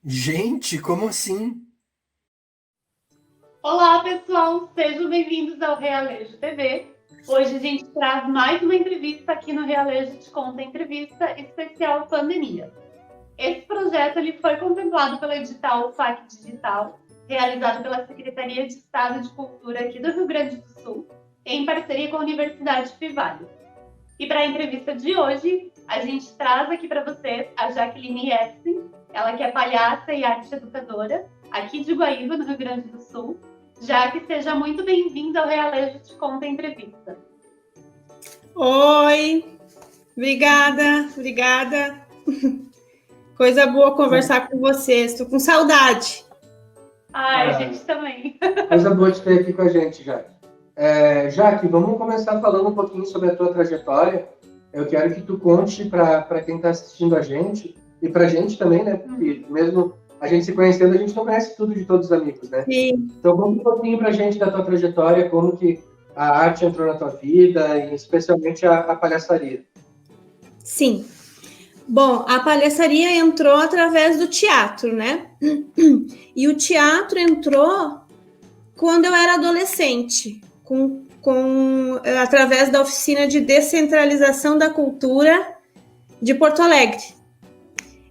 Gente, como assim? Olá, pessoal! Sejam bem-vindos ao Realejo TV. Hoje a gente traz mais uma entrevista aqui no Realejo Te Conta Entrevista especial Pandemia. Esse projeto ele foi contemplado pelo edital FAC Digital, realizado pela Secretaria de Estado de Cultura aqui do Rio Grande do Sul, em parceria com a Universidade Fevale. E para a entrevista de hoje, a gente traz aqui para vocês a Jaqueline Epstein, ela que é palhaça e arte educadora, aqui de Guaíba, no Rio Grande do Sul. Jaque, seja muito bem-vinda ao Realejo Te Conta Entrevista. Oi, obrigada. Coisa boa conversar com vocês, estou com saudade. Ai, a gente também. Coisa boa de ter aqui com a gente, Jaque. Jaque, vamos começar falando um pouquinho sobre a tua trajetória. Eu quero que tu conte para quem está assistindo a gente, e para a gente também, né? Porque mesmo a gente se conhecendo, a gente não conhece tudo de todos os amigos, né? Sim. Então, conta um pouquinho para a gente da tua trajetória, como que a arte entrou na tua vida, e especialmente a palhaçaria. Sim. Bom, a palhaçaria entrou através do teatro, né? E o teatro entrou quando eu era adolescente, através da oficina de descentralização da cultura de Porto Alegre,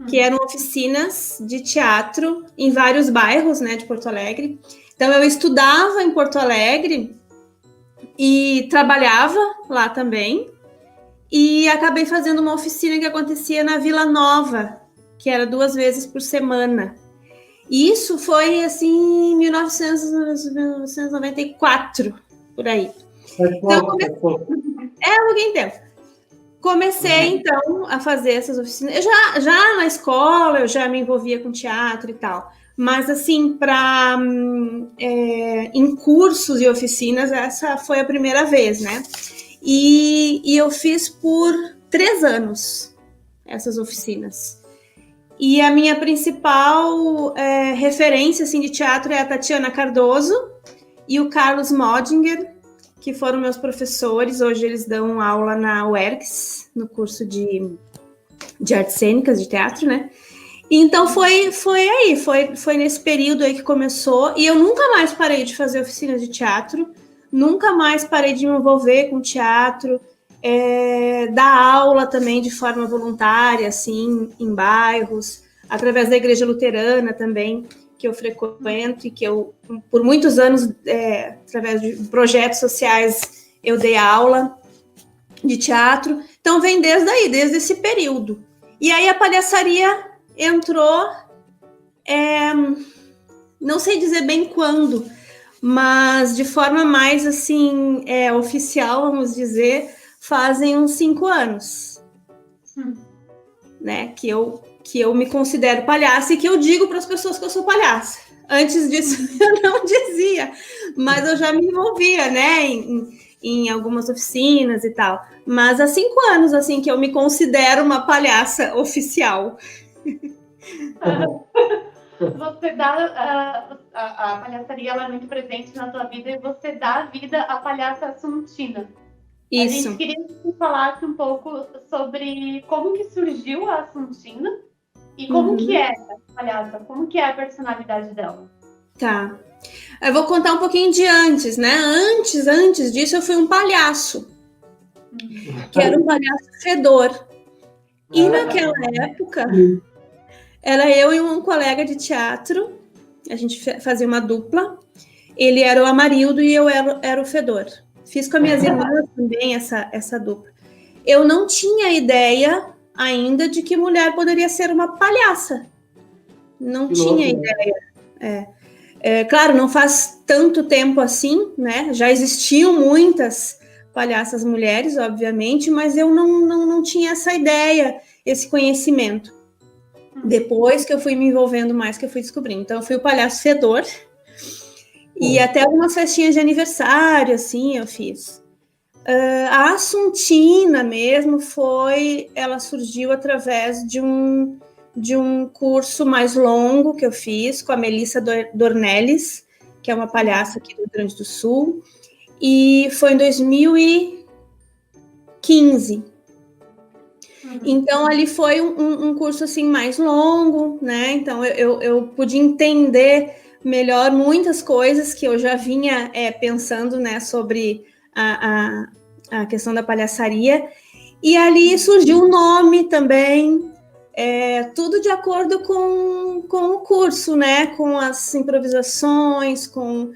que eram oficinas de teatro em vários bairros, né, de Porto Alegre. Então, eu estudava em Porto Alegre e trabalhava lá também, e acabei fazendo uma oficina que acontecia na Vila Nova, que era 2 vezes por semana. E isso foi, assim, em 1994, por aí. Alguém tempo. Comecei, então, a fazer essas oficinas. Eu já na escola, eu já me envolvia com teatro e tal. Mas, assim, em cursos e oficinas, essa foi a primeira vez, né? E eu fiz por 3 anos essas oficinas. E a minha principal referência assim, de teatro é a Tatiana Cardoso e o Carlos Modinger, que foram meus professores. Hoje eles dão aula na UERGS, no curso de artes cênicas, de teatro, né? Então foi nesse período aí que começou, e eu nunca mais parei de fazer oficinas de teatro, nunca mais parei de me envolver com teatro, dar aula também de forma voluntária, assim, em bairros, através da Igreja Luterana também, que eu frequento e que eu, por muitos anos, através de projetos sociais, eu dei aula de teatro. Então, vem desde esse período. E aí a palhaçaria entrou, não sei dizer bem quando, mas de forma mais, assim, oficial, vamos dizer, fazem uns 5 anos, né, que eu me considero palhaça e que eu digo para as pessoas que eu sou palhaça. Antes disso, eu não dizia, mas eu já me envolvia, né, em algumas oficinas e tal. Mas há 5 anos, assim, que eu me considero uma palhaça oficial. Você dá a palhaçaria, ela é muito presente na tua vida, e você dá vida à palhaça Assuntina. Isso. A gente queria que você falasse um pouco sobre como que surgiu a Assuntina e como que é essa palhaça, como que é a personalidade dela. Tá. Eu vou contar um pouquinho de antes, né? Antes disso, eu fui um palhaço. Que era um palhaço fedor. E naquela época, era eu e um colega de teatro, a gente fazia uma dupla, ele era o Amarildo e eu era o Fedor. Fiz com as minhas irmãs também essa dupla. Eu não tinha ideia ainda de que mulher poderia ser uma palhaça. Não tinha ideia. Claro, não faz tanto tempo assim, né? Já existiam muitas palhaças mulheres, obviamente, mas eu não tinha essa ideia, esse conhecimento. Depois que eu fui me envolvendo mais, que eu fui descobrindo. Então, eu fui o palhaço Fedor. E até algumas festinhas de aniversário, assim, eu fiz. A Assuntina mesmo ela surgiu através de um curso mais longo que eu fiz com a Melissa Dornelles, que é uma palhaça aqui do Rio Grande do Sul, e foi em 2015. Então, ali foi um curso, assim, mais longo, né? Então, eu pude entender melhor muitas coisas que eu já vinha pensando, né, sobre a questão da palhaçaria. E ali surgiu o nome também, tudo de acordo com o curso, né? Com as improvisações, com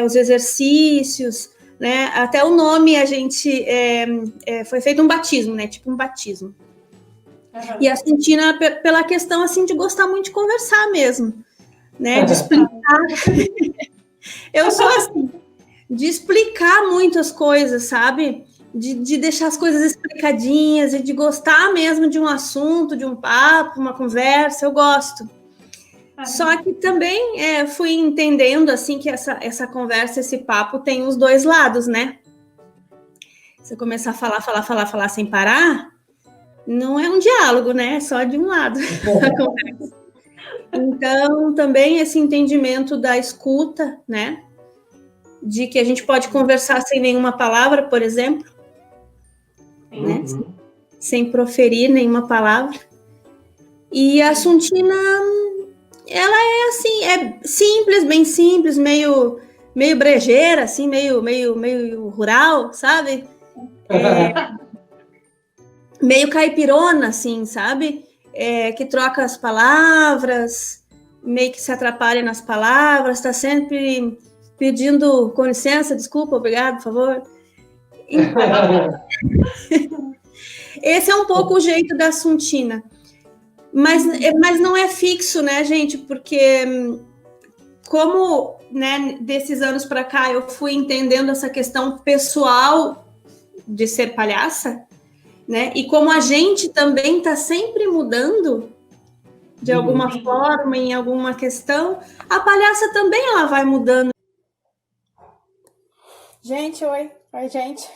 os exercícios, né? Até o nome a gente foi feito um batismo, né? Tipo um batismo. Uhum. E a Santina, pela questão assim de gostar muito de conversar mesmo, né? De explicar. Eu sou assim, de explicar muitas coisas, sabe? De deixar as coisas explicadinhas e de gostar mesmo de um assunto, de um papo, uma conversa, eu gosto. Só que também fui entendendo assim que essa conversa, esse papo tem os dois lados, né? Se eu começar a falar sem parar, não é um diálogo, né? É só de um lado a conversa. Então, também esse entendimento da escuta, né? De que a gente pode conversar sem nenhuma palavra, por exemplo, né? Sem proferir nenhuma palavra. E a Santina, ela é assim, simples, bem simples, meio brejeira, assim, meio rural, sabe? Meio caipirona, assim, sabe? Que troca as palavras, meio que se atrapalha nas palavras, está sempre pedindo com licença, desculpa, obrigado, por favor. Esse é um pouco o jeito da Santina. Mas não é fixo, né, gente? Porque como, né, desses anos para cá eu fui entendendo essa questão pessoal de ser palhaça, né? E como a gente também está sempre mudando de alguma forma, em alguma questão, a palhaça também ela vai mudando. Gente, oi, gente.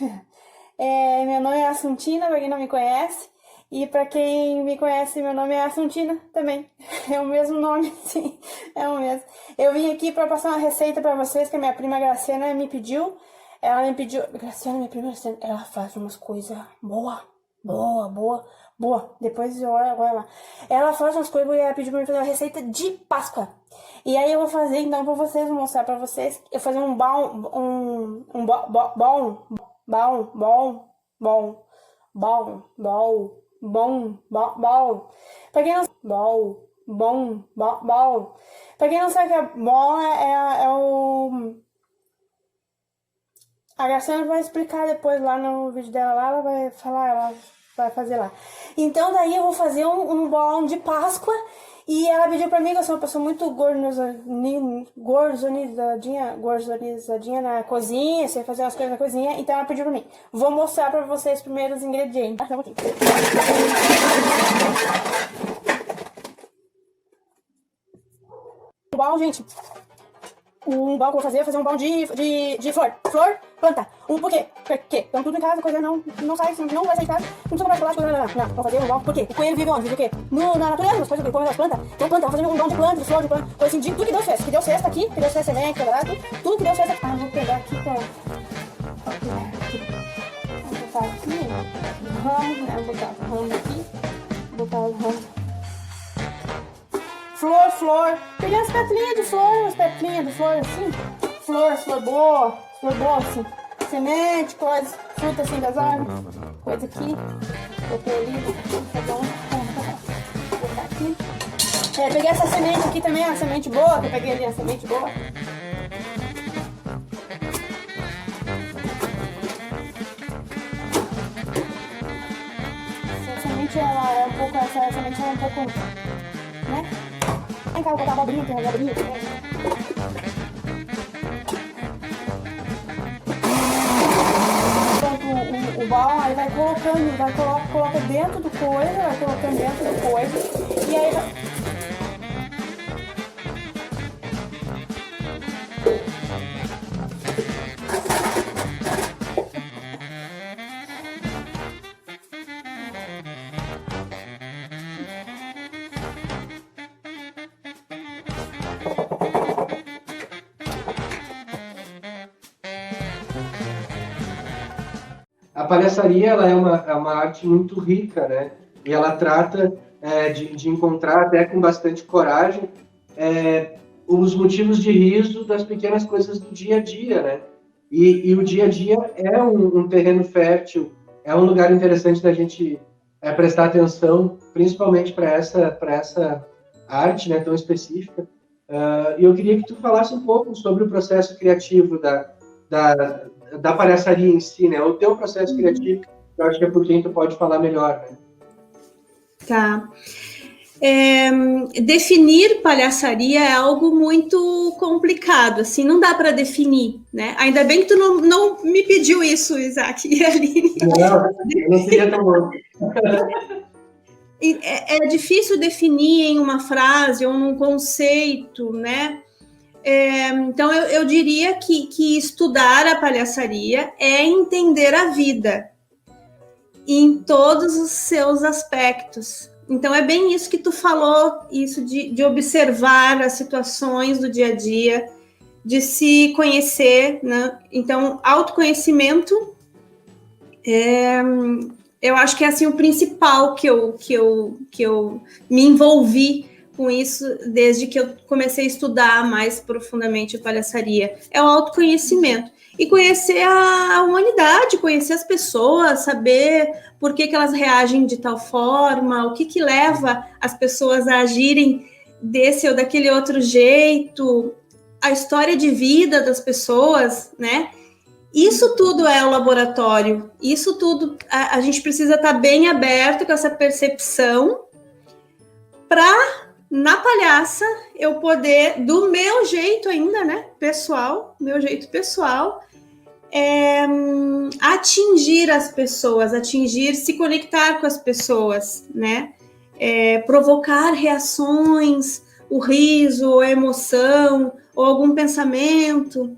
Meu nome é Santina, para quem não me conhece. E para quem me conhece, meu nome é Santina também. É o mesmo nome, sim, é o mesmo. Eu vim aqui para passar uma receita para vocês que a minha prima Graciana me pediu. Ela me pediu... Graciana, minha prima Graciana, ela faz umas coisas boa. Depois eu olho lá. Ela faz umas coisas e ela pediu pra mim fazer uma receita de Páscoa. E aí eu vou fazer então pra vocês, vou mostrar pra vocês. Eu vou fazer um bom. Pra quem não sabe o que é bom, é o... A Graciana vai explicar depois lá no vídeo dela, lá ela vai falar, ela vai fazer lá. Então daí eu vou fazer um bolão de Páscoa e ela pediu pra mim, que eu sou uma pessoa muito gorzonizadinha na cozinha, sei fazer umas coisas na cozinha, então ela pediu pra mim. Vou mostrar pra vocês primeiro os ingredientes. Bom, gente. Um balão que eu vou fazer um balão de flor, planta. Por quê? Porque estão tudo em casa, coisa não sai, não vai sair de casa. Não precisa comprar chocolate, não. Vou fazer um balão, por quê? O coelho vive onde? Vive o quê? Na natureza, as coisas que comem das plantas. Então planta, vou fazer um balão de planta, de flor, coisa assim, de tudo que Deus fez. Que Deus fez tá aqui, que Deus fez semente, tudo que Deus fez tá aqui. Vou pegar aqui, vou botar aqui, ramo, né? Vou botar o ramo aqui, botar o ramo. Flor. Peguei as petlinhas de flor, assim. Flor boa, assim. Semente, coisa, fruta assim das árvores. Coisa aqui. Botei ali, vou botar aqui. Peguei essa semente aqui também, a semente boa, que eu peguei ali a semente boa. Essa semente ela é um pouco, né? Vem cá, vou botar abobrinha, tem abobrinha também. Pronto, o balão, aí vai colocando, coloca dentro do coisa, vai colocando dentro do coisa, e aí vai... A palhaçaria ela é uma arte muito rica, né? e ela trata de encontrar, até com bastante coragem, os motivos de riso das pequenas coisas do dia a dia, né? E o dia a dia é um terreno fértil, é um lugar interessante da gente prestar atenção, principalmente para essa arte, né, tão específica. E eu queria que tu falasse um pouco sobre o processo criativo da palhaçaria em si, né? O teu processo criativo, eu acho que é por quem tu pode falar melhor, né? Tá. Definir palhaçaria é algo muito complicado, assim, não dá para definir, né? Ainda bem que tu não me pediu isso, Isaac e Aline. Não, eu não seria tão bom. É difícil definir em uma frase ou num conceito, né? Então, eu diria que estudar a palhaçaria é entender a vida em todos os seus aspectos. Então, é bem isso que tu falou, isso de observar as situações do dia a dia, de se conhecer, né? Então, autoconhecimento, eu acho que é assim, o principal que eu me envolvi com isso desde que eu comecei a estudar mais profundamente a palhaçaria. É o autoconhecimento. E conhecer a humanidade, conhecer as pessoas, saber por que elas reagem de tal forma, o que leva as pessoas a agirem desse ou daquele outro jeito, a história de vida das pessoas, né? Isso tudo é o laboratório, isso tudo a gente precisa estar bem aberto com essa percepção para, na palhaça, eu poder, do meu jeito ainda, né, pessoal, meu jeito pessoal, atingir as pessoas, se conectar com as pessoas, né, provocar reações, o riso, a emoção, ou algum pensamento,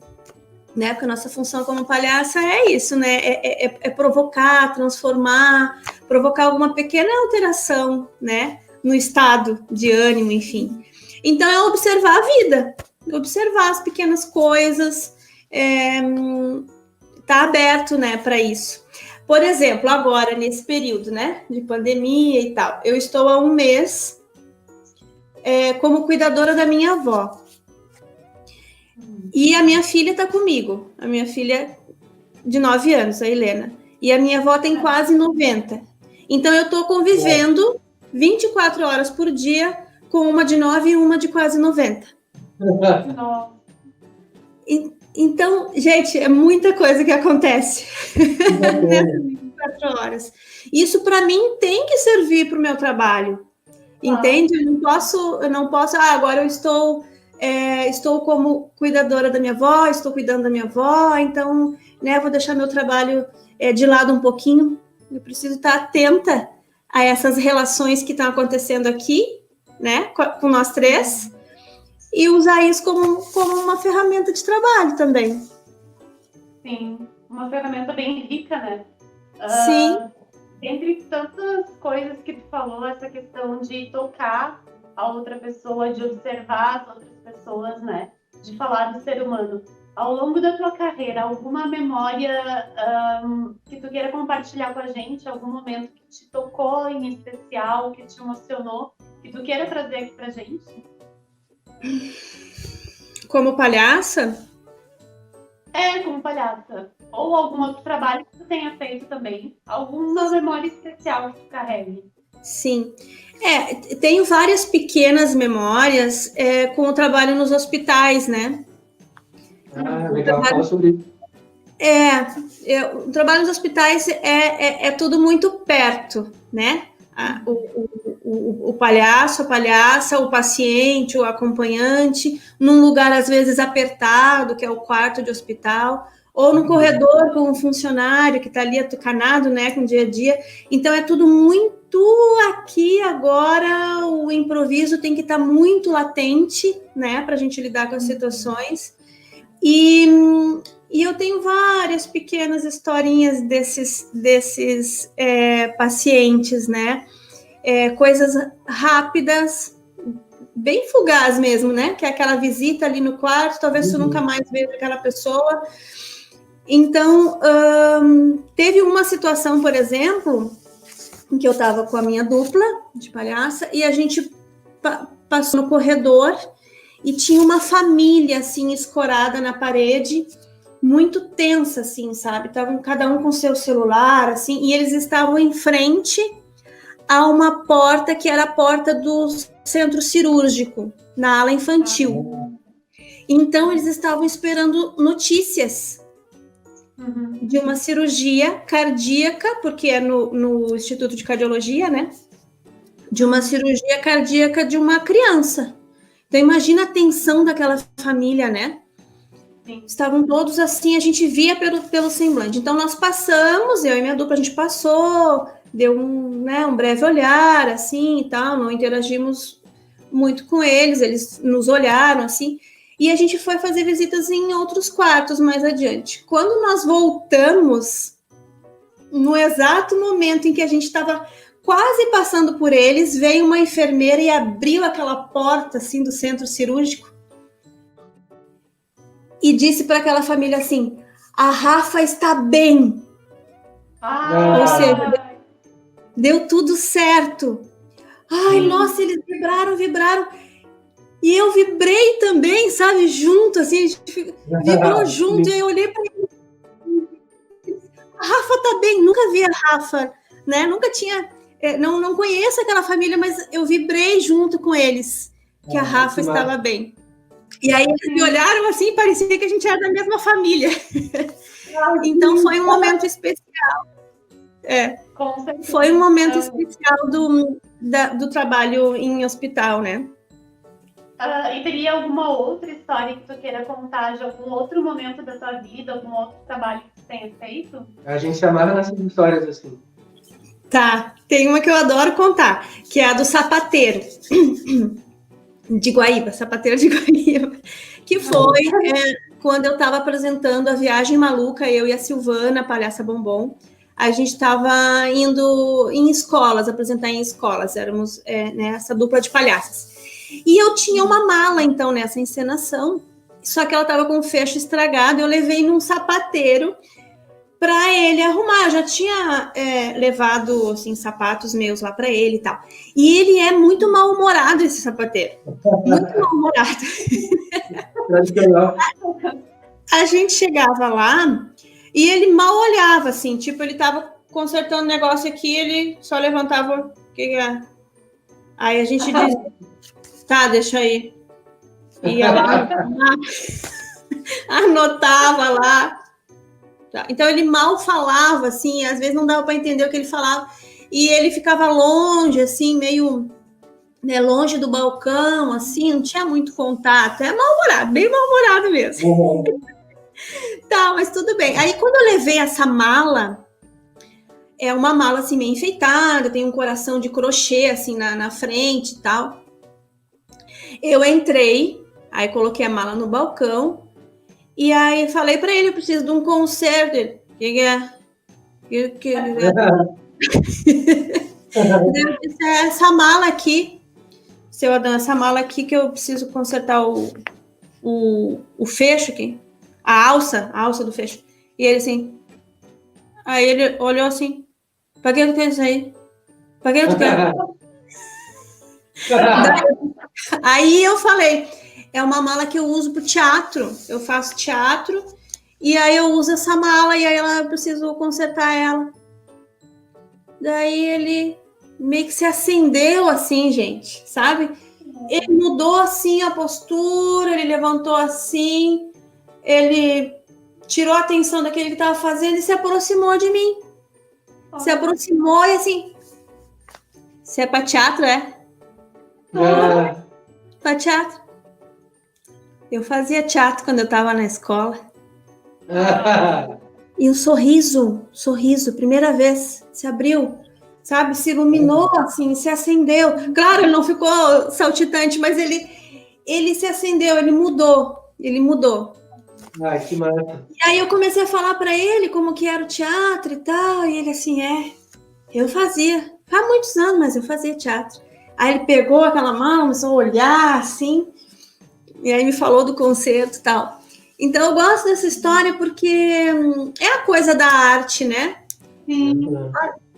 né, porque a nossa função como palhaça é isso, né, é provocar, transformar, provocar alguma pequena alteração, né, no estado de ânimo, enfim. Então, é observar a vida, observar as pequenas coisas, tá aberto, né, para isso. Por exemplo, agora, nesse período, né, de pandemia e tal, eu estou há um mês como cuidadora da minha avó. E a minha filha está comigo, a minha filha de 9 anos, a Helena. E a minha avó tem quase 90. Então, eu estou convivendo 24 horas por dia com uma de 9 e uma de quase 90. Então, gente, é muita coisa que acontece nessas 24 horas. Isso, para mim, tem que servir para o meu trabalho. Entende? Eu não posso agora eu estou como cuidadora da minha avó, estou cuidando da minha avó, então, né, vou deixar meu trabalho de lado um pouquinho. Eu preciso estar atenta a essas relações que estão acontecendo aqui, né, com nós três, e usar isso como uma ferramenta de trabalho também. Sim, uma ferramenta bem rica, né? Sim. Entre tantas coisas que tu falou, essa questão de tocar a outra pessoa, de observar as outras pessoas, né? De falar do ser humano. Ao longo da tua carreira, alguma memória que tu queira compartilhar com a gente? Algum momento que te tocou em especial, que te emocionou, que tu queira trazer aqui pra gente? Como palhaça? Como palhaça. Ou algum outro trabalho que tu tenha feito também. Alguma memória especial que tu carregue. Sim. Tenho várias pequenas memórias com o trabalho nos hospitais, né? Legal, fala sobre isso. O trabalho nos hospitais é tudo muito perto, né? O palhaço, a palhaça, o paciente, o acompanhante, num lugar às vezes apertado, que é o quarto de hospital, ou no corredor com um funcionário que está ali atucanado, né, com o dia a dia. Então, é tudo muito aqui, agora, o improviso tem que estar muito latente, né, para a gente lidar com as situações. E eu tenho várias pequenas historinhas desses pacientes, né, coisas rápidas, bem fugaz mesmo, né, que é aquela visita ali no quarto, talvez tu nunca mais veja aquela pessoa. Então, teve uma situação, por exemplo, em que eu estava com a minha dupla de palhaça, e a gente passou no corredor e tinha uma família, assim, escorada na parede, muito tensa, assim, sabe? Estavam cada um com seu celular, assim, e eles estavam em frente a uma porta que era a porta do centro cirúrgico, na ala infantil. Então, eles estavam esperando notícias de uma cirurgia cardíaca, porque é no Instituto de Cardiologia, né? De uma cirurgia cardíaca de uma criança. Então, imagina a tensão daquela família, né? Sim. Estavam todos assim, a gente via pelo semblante. Então, nós passamos, eu e minha dupla, a gente passou, deu um breve olhar, assim, e tal, não interagimos muito com eles nos olharam, assim, e a gente foi fazer visitas em outros quartos mais adiante. Quando nós voltamos, no exato momento em que a gente estava quase passando por eles, veio uma enfermeira e abriu aquela porta, assim, do centro cirúrgico e disse para aquela família assim, a Rafa está bem. Ou seja, deu tudo certo. Ai, nossa, eles vibraram. E eu vibrei também, sabe, junto, assim, a gente vibrou junto, e eu olhei para ele. A Rafa tá bem, nunca vi a Rafa, né, nunca tinha, não conheço aquela família, mas eu vibrei junto com eles, que a Rafa estava bem. E aí eles me olharam assim, parecia que a gente era da mesma família. Então foi um momento especial. Foi um momento especial do trabalho em hospital, né? E teria alguma outra história que tu queira contar de algum outro momento da tua vida, algum outro trabalho que tu tenha feito? A gente se amarra nessas histórias assim. Tá, tem uma que eu adoro contar, que é a do sapateiro de Guaíba, sapateiro de Guaíba, que foi quando eu estava apresentando a Viagem Maluca, eu e a Silvana, Palhaça Bombom. A gente estava indo em escolas, apresentar em escolas, éramos essa dupla de palhaças. E eu tinha uma mala, então, nessa encenação, só que ela estava com o fecho estragado, eu levei num sapateiro para ele arrumar. Eu já tinha levado, assim, sapatos meus lá para ele e tal. E ele é muito mal-humorado, esse sapateiro. Muito mal-humorado. A gente chegava lá e ele mal olhava, assim, tipo, ele estava consertando um negócio aqui, ele só levantava, o que é? Aí a gente dizia, tá, deixa aí. E anotava lá. Então ele mal falava, assim, às vezes não dava para entender o que ele falava, e ele ficava longe, assim, meio longe do balcão, assim, não tinha muito contato, é mal-humorado, bem mal-humorado mesmo. Tá, mas tudo bem. Aí quando eu levei essa mala, é uma mala assim meio enfeitada, tem um coração de crochê assim na frente e tal. Eu entrei, aí coloquei a mala no balcão e aí falei para ele, eu preciso de um conserto. Que é? Eu disse, essa mala aqui, seu Adão, essa mala aqui que eu preciso consertar o fecho aqui. A alça do fecho. E ele assim, aí ele olhou assim, pra que tu quer isso aí? Pra que tu quer? Aí eu falei, é uma mala que eu uso pro teatro, eu faço teatro, e aí eu uso essa mala, e aí eu preciso consertar ela. Daí ele meio que se acendeu assim, gente, sabe? Ele mudou assim a postura, ele levantou assim, ele tirou a atenção daquele que estava fazendo e se aproximou de mim. Se aproximou e assim... Você é para teatro, é? Para teatro. Eu fazia teatro quando eu estava na escola. E o sorriso, primeira vez, se abriu, sabe? Se iluminou, assim, se acendeu. Claro, ele não ficou saltitante, mas ele se acendeu, ele mudou. Ai, que massa. E aí eu comecei a falar para ele como que era o teatro e tal, e ele assim, eu fazia, faz muitos anos, mas eu fazia teatro. Aí ele pegou aquela mão, começou a olhar assim, e aí me falou do concerto e tal. Então eu gosto dessa história porque é a coisa da arte, né? Sim.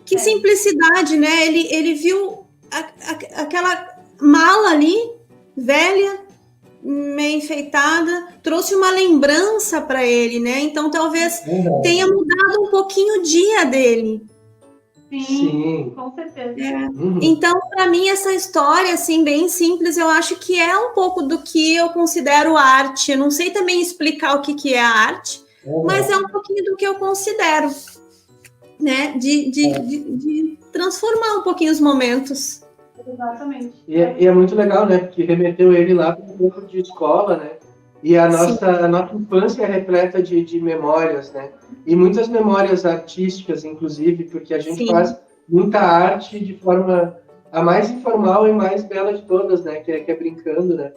Que simplicidade, né? Ele viu aquela mala ali, velha, meio enfeitada, trouxe uma lembrança para ele, né? Então talvez tenha mudado um pouquinho o dia dele. Sim, com certeza. Então, para mim, essa história, assim, bem simples, eu acho que é um pouco do que eu considero arte. Eu não sei também explicar o que é a arte, mas é um pouquinho do que eu considero, né? De transformar um pouquinho os momentos. Exatamente. E é muito legal, né? Porque remeteu ele lá para um pouco de escola, né? E a nossa infância é repleta de memórias, né? E muitas memórias artísticas, inclusive, porque a gente faz muita arte de forma a mais informal e mais bela de todas, né? Que é brincando, né?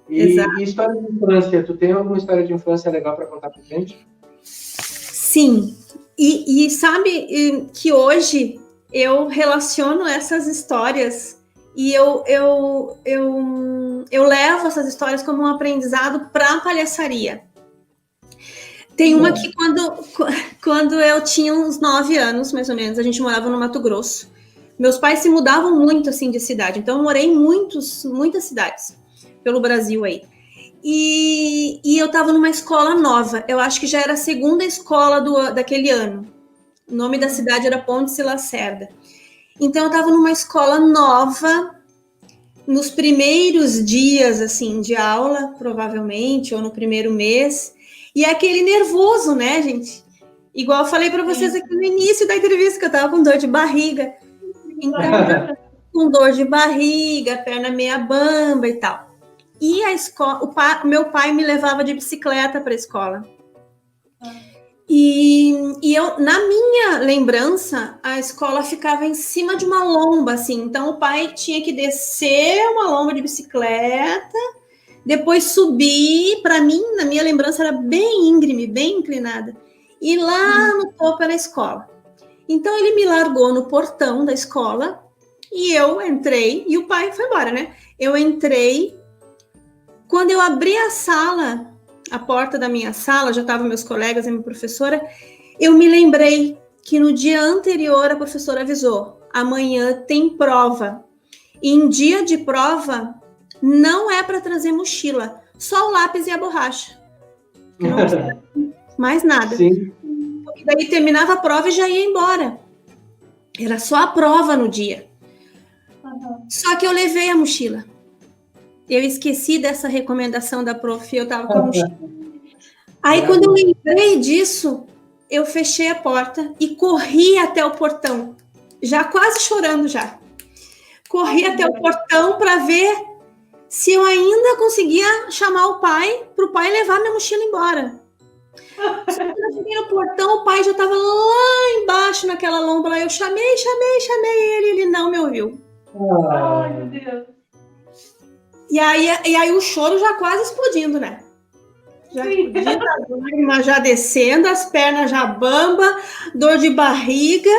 E história de infância, tu tem alguma história de infância legal para contar pra gente? Sim. E sabe que hoje eu relaciono essas histórias e eu levo essas histórias como um aprendizado para a palhaçaria. Tem uma que quando eu tinha uns 9 anos, mais ou menos, a gente morava no Mato Grosso. Meus pais se mudavam muito, assim, de cidade. Então, eu morei em muitas cidades pelo Brasil aí. E eu estava numa escola nova. Eu acho que já era a segunda escola daquele ano. O nome da cidade era Ponte Lacerda. Então, eu estava numa escola nova, nos primeiros dias, assim, de aula, provavelmente, ou no primeiro mês. E é aquele nervoso, né, gente? Igual eu falei para vocês aqui no início da entrevista, que eu estava com dor de barriga. Então, com dor de barriga, perna meia bamba e tal. E a escola, meu pai me levava de bicicleta para a escola. E eu, na minha lembrança, a escola ficava em cima de uma lomba, assim. Então, o pai tinha que descer uma lomba de bicicleta, depois subir. Para mim, na minha lembrança, era bem íngreme, bem inclinada. E lá no topo era a escola. Então, ele me largou no portão da escola e eu entrei. E o pai foi embora, né? Eu entrei. Quando eu abri a sala, a porta da minha sala, já estavam meus colegas e minha professora, eu me lembrei que no dia anterior a professora avisou: amanhã tem prova. E em dia de prova, não é para trazer mochila, só o lápis e a borracha. Não precisa mais nada. Sim. E daí terminava a prova e já ia embora. Era só a prova no dia. Só que eu levei a mochila. Eu esqueci dessa recomendação da prof, eu tava com a mochila. Aí, quando eu lembrei disso, eu fechei a porta e corri até o portão, já quase chorando já. Corri até o portão para ver se eu ainda conseguia chamar o pai, para o pai levar minha mochila embora. Só que quando eu cheguei no portão, o pai já estava lá embaixo naquela lomba lá. Eu chamei ele não me ouviu. Ai, meu Deus. E aí o choro já quase explodindo, né? Já explodindo, a lágrima já descendo, as pernas já bamba, dor de barriga,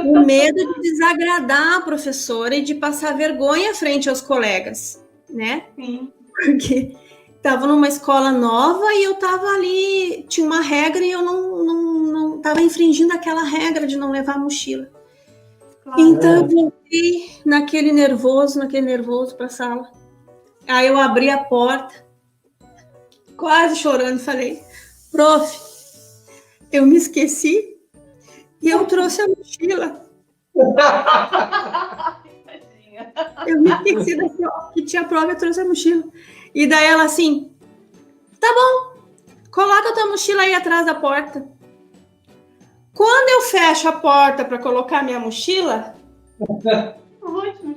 o medo de desagradar a professora e de passar vergonha frente aos colegas, né? Sim. Porque estava numa escola nova e eu estava ali, tinha uma regra e eu não estava infringindo aquela regra de não levar mochila. Claro. Então eu voltei naquele nervoso para a sala. Aí eu abri a porta, quase chorando, falei: prof, eu me esqueci e eu trouxe a mochila. Eu me esqueci da prova, que tinha prova, eu trouxe a mochila. E daí ela assim: tá bom, coloca a tua mochila aí atrás da porta. Quando eu fecho a porta para colocar minha mochila,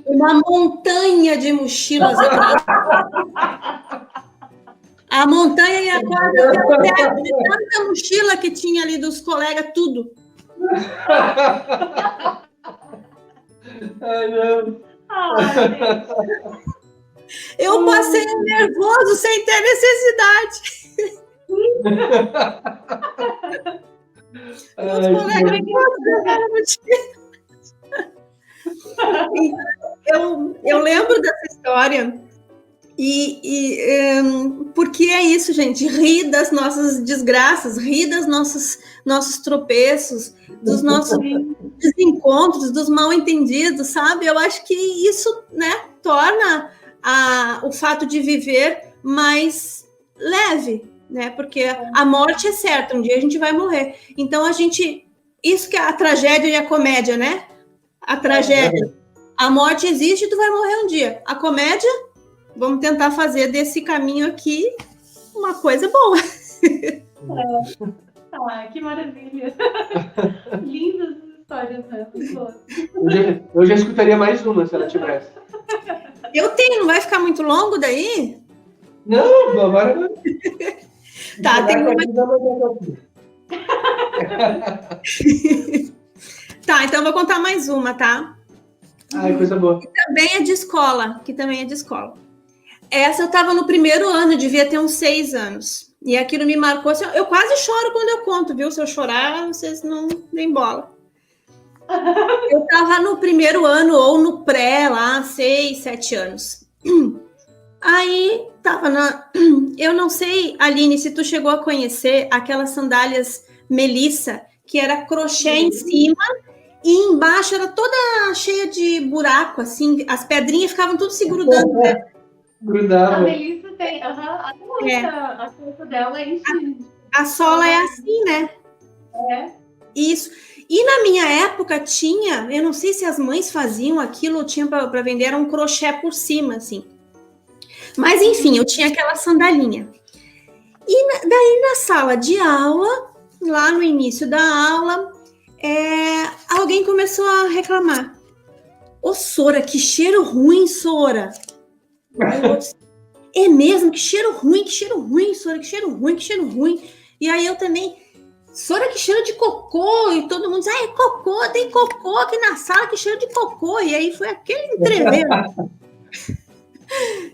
uma montanha de mochilas atrás. A montanha ia quase até o teto de tanta mochila que tinha ali dos colegas, tudo. Ai, não. Eu passei nervoso sem ter necessidade. Os colegas eu lembro dessa história Porque é isso, gente, rir das nossas desgraças, rir dos nossos tropeços, dos nossos desencontros, dos mal-entendidos, sabe? Eu acho que isso, né, torna o fato de viver mais leve, né? Porque a morte é certa, um dia a gente vai morrer. Então isso que é a tragédia e a comédia, né? A tragédia, a morte existe e tu vai morrer um dia. A comédia, vamos tentar fazer desse caminho aqui uma coisa boa. Que maravilha. Lindas histórias, né? Muito boas. Eu já escutaria mais uma se ela tivesse. Eu tenho, não vai ficar muito longo daí? Não, agora... Tá, tem uma... Tá, então eu vou contar mais uma, tá? Ai, coisa boa. Que também é de escola. Essa eu estava no primeiro ano, devia ter uns 6 anos. E aquilo me marcou. Assim, eu quase choro quando eu conto, viu? Se eu chorar, vocês não deem bola. Eu estava no primeiro ano, ou no pré, lá, 6, 7 anos. Aí, eu não sei, Aline, se tu chegou a conhecer aquelas sandálias Melissa, que era crochê em cima, e embaixo era toda cheia de buraco, assim, as pedrinhas ficavam tudo se grudando, né? Grudava. A Melissa tem, a calça dela é em A sola é assim, né? É. Isso. E na minha época tinha, eu não sei se as mães faziam aquilo, tinha para vender, era um crochê por cima, assim. Mas, enfim, eu tinha aquela sandalinha. E daí na sala de aula, lá no início da aula, alguém começou a reclamar. Ô, Sora, que cheiro ruim, Sora. É mesmo? Que cheiro ruim, Sora, que cheiro ruim. E aí eu também, Sora, que cheiro de cocô. E todo mundo diz, é cocô, tem cocô aqui na sala, que cheiro de cocô. E aí foi aquele entreveiro.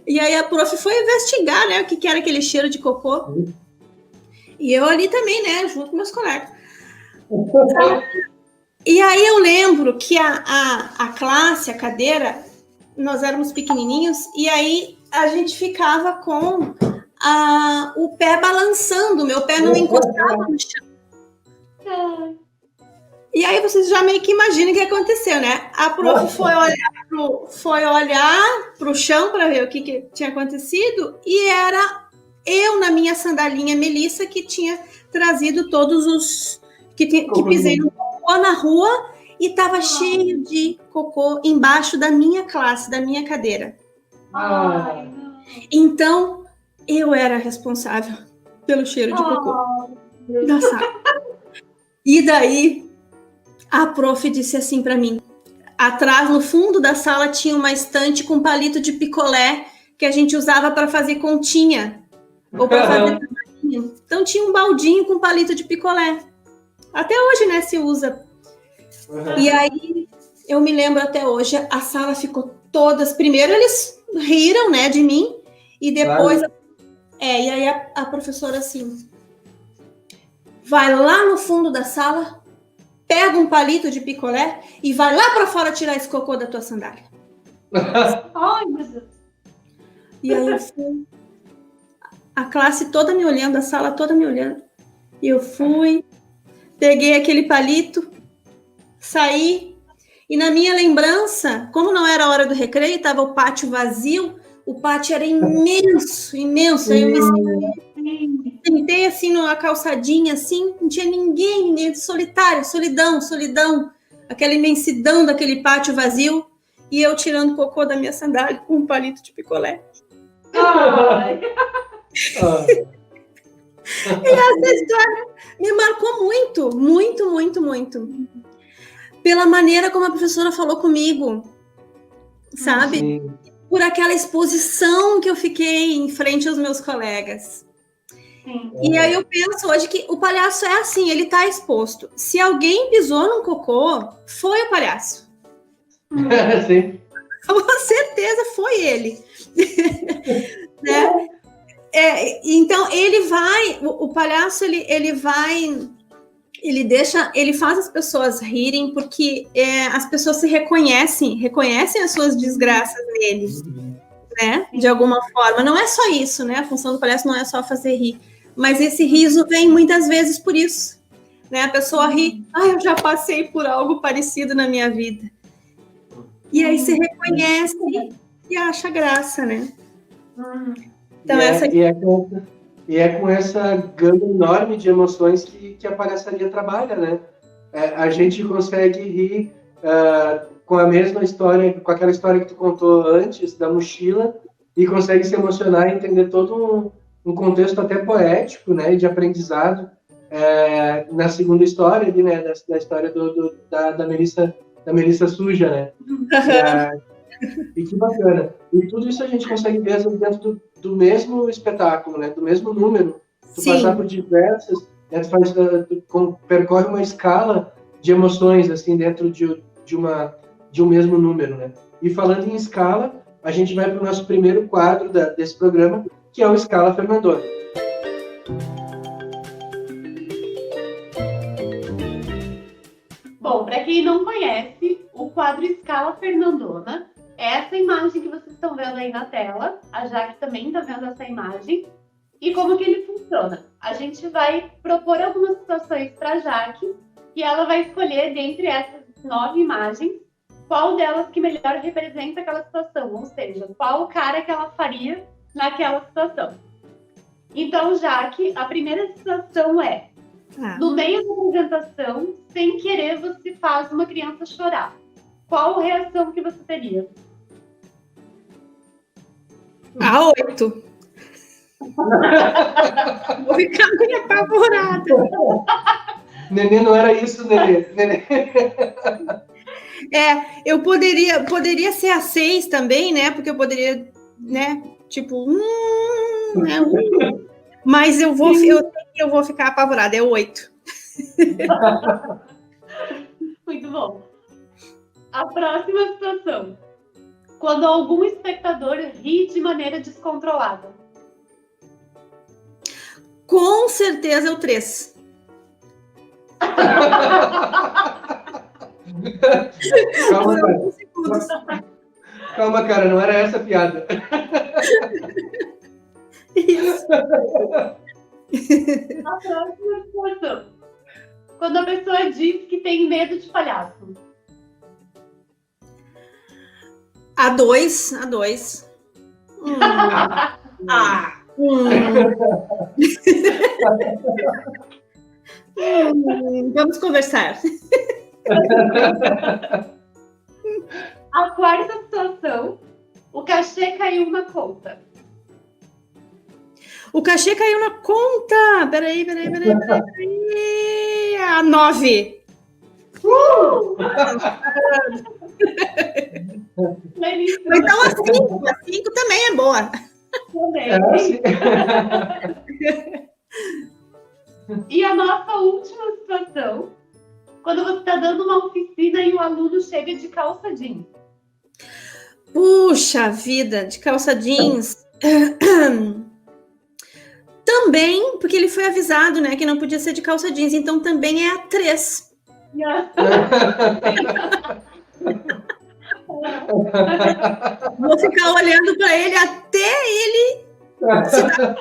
E aí a prof foi investigar, né, o que era aquele cheiro de cocô. E eu ali também, né, junto com meus colegas. E aí eu lembro que a classe, a cadeira, nós éramos pequenininhos, e aí a gente ficava com o pé balançando, meu pé não encostava no chão. E aí vocês já meio que imaginam o que aconteceu, né? A prof foi olhar para o chão para ver o que tinha acontecido, e era eu na minha sandalinha Melissa que tinha trazido todos os que pisei no cocô na rua, e estava cheio de cocô embaixo da minha classe, da minha cadeira. Então, eu era responsável pelo cheiro de cocô da sala. E daí, a prof disse assim para mim, atrás, no fundo da sala, tinha uma estante com palito de picolé que a gente usava para fazer continha. Ou para fazer tamanho. Então, tinha um baldinho com palito de picolé. Até hoje, né, se usa. E aí, eu me lembro até hoje, a sala ficou todas... Primeiro, eles riram, né, de mim. E depois... Claro. E aí a professora, assim... Vai lá no fundo da sala, pega um palito de picolé e vai lá para fora tirar esse cocô da tua sandália. Ai, meu Deus. E aí eu fui... A classe toda me olhando, a sala toda me olhando. E eu fui... Peguei aquele palito, saí, e na minha lembrança, como não era a hora do recreio, estava o pátio vazio, o pátio era imenso. Aí eu me sentei assim numa calçadinha, assim, não tinha ninguém, solitário, solidão, aquela imensidão daquele pátio vazio, e eu tirando cocô da minha sandália com um palito de picolé. E essa história me marcou muito. Pela maneira como a professora falou comigo, sabe? Sim. Por aquela exposição que eu fiquei em frente aos meus colegas. Sim. E aí eu penso hoje que o palhaço é assim, ele tá exposto. Se alguém pisou num cocô, foi o palhaço. Sim. Com certeza foi ele. Né? Então ele vai, o palhaço ele faz as pessoas rirem porque as pessoas se reconhecem as suas desgraças nele, né? De alguma forma. Não é só isso, né? A função do palhaço não é só fazer rir. Mas esse riso vem muitas vezes por isso. Né? A pessoa ri, eu já passei por algo parecido na minha vida. E aí se reconhece e acha graça, né? Então, é com essa gama enorme de emoções que a palhaçaria trabalha, né? A gente consegue rir com a mesma história, com aquela história que tu contou antes, da mochila, e consegue se emocionar e entender todo um contexto até poético, né? De aprendizado. Na segunda história ali, né? Da história da Melissa suja, né? E que bacana. E tudo isso a gente consegue ver dentro do mesmo espetáculo, né? Do mesmo número. Tu passar por diversas, né? Tu percorre uma escala de emoções assim dentro de um mesmo número, né? E falando em escala, a gente vai para o nosso primeiro quadro desse programa, que é o Escala Fernandona. Bom, para quem não conhece, o quadro Escala Fernandona é essa imagem que vocês estão vendo aí na tela. A Jaque também está vendo essa imagem. E como que ele funciona? A gente vai propor algumas situações para a Jaque e ela vai escolher dentre essas 9 imagens qual delas que melhor representa aquela situação, ou seja, qual cara que ela faria naquela situação. Então, Jaque, a primeira situação é: no meio da apresentação, sem querer, você faz uma criança chorar. Qual reação que você teria? 8. Vou ficar meio apavorada. Nenê, não era isso, Nenê. Eu poderia ser a 6 também, né? Porque eu poderia, né? Tipo, né? Mas eu vou ficar apavorada. É 8. Muito bom. A próxima situação: quando algum espectador ri de maneira descontrolada. Com certeza é o 3. Calma, cara. Calma, cara, não era essa a piada. Isso. A próxima situação: quando a pessoa diz que tem medo de palhaço. A 2. Vamos conversar. A quarta situação: o cachê caiu na conta. O cachê caiu na conta. Peraí. A 9. Então a 5 também é boa. Também. E a nossa última situação: quando você está dando uma oficina e o aluno chega de calça jeans. Puxa vida, de calça jeans. Também, porque ele foi avisado, né, que não podia ser de calça jeans, então também é a 3. Vou ficar olhando para ele até ele se dar...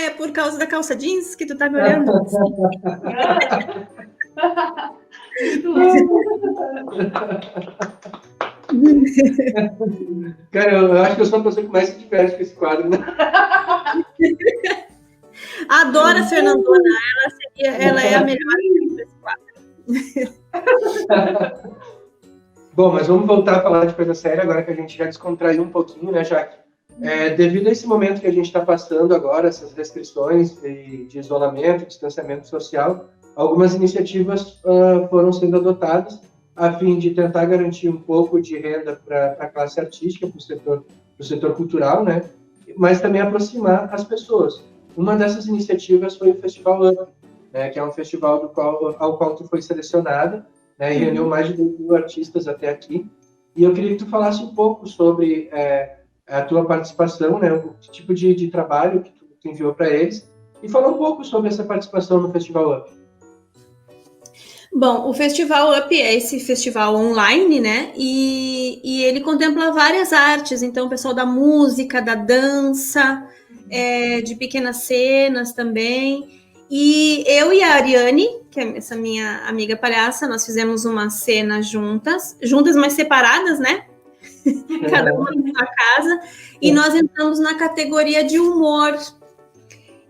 é por causa da calça jeans que tu tá me olhando? Cara, eu acho que eu sou a pessoa que mais se diverte com esse quadro, né? Adoro a Fernandona, ela é a melhor desse quadro. Bom, mas vamos voltar a falar de coisa séria agora que a gente já descontraiu um pouquinho, né, Jaque? Devido a esse momento que a gente está passando agora, essas restrições de isolamento, distanciamento social, algumas iniciativas foram sendo adotadas a fim de tentar garantir um pouco de renda para a classe artística, para o setor cultural, né? Mas também aproximar as pessoas. Uma dessas iniciativas foi o Festival Up, né? Que é um festival ao qual tu foi selecionada, né? E reuniu mais de 2.000 artistas até aqui. E eu queria que tu falasse um pouco sobre a tua participação, né? O tipo de trabalho que tu enviou para eles, e falar um pouco sobre essa participação no Festival Up. Bom, o Festival Up é esse festival online, né? E ele contempla várias artes. Então, o pessoal da música, da dança, de pequenas cenas também. E eu e a Ariane, que é essa minha amiga palhaça, nós fizemos uma cena juntas, mas separadas, né? Cada uma na sua casa. E nós entramos na categoria de humor.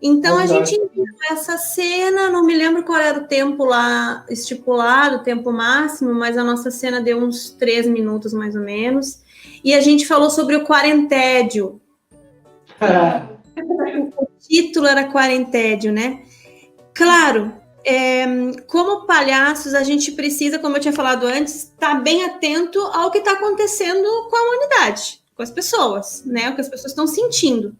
Então, a gente viu essa cena, não me lembro qual era o tempo lá estipulado, o tempo máximo, mas a nossa cena deu uns 3 minutos, mais ou menos. E a gente falou sobre o quarentédio. O título era Quarentédio, né? Claro, como palhaços, a gente precisa, como eu tinha falado antes, estar bem atento ao que está acontecendo com a humanidade, com as pessoas, né? O que as pessoas estão sentindo.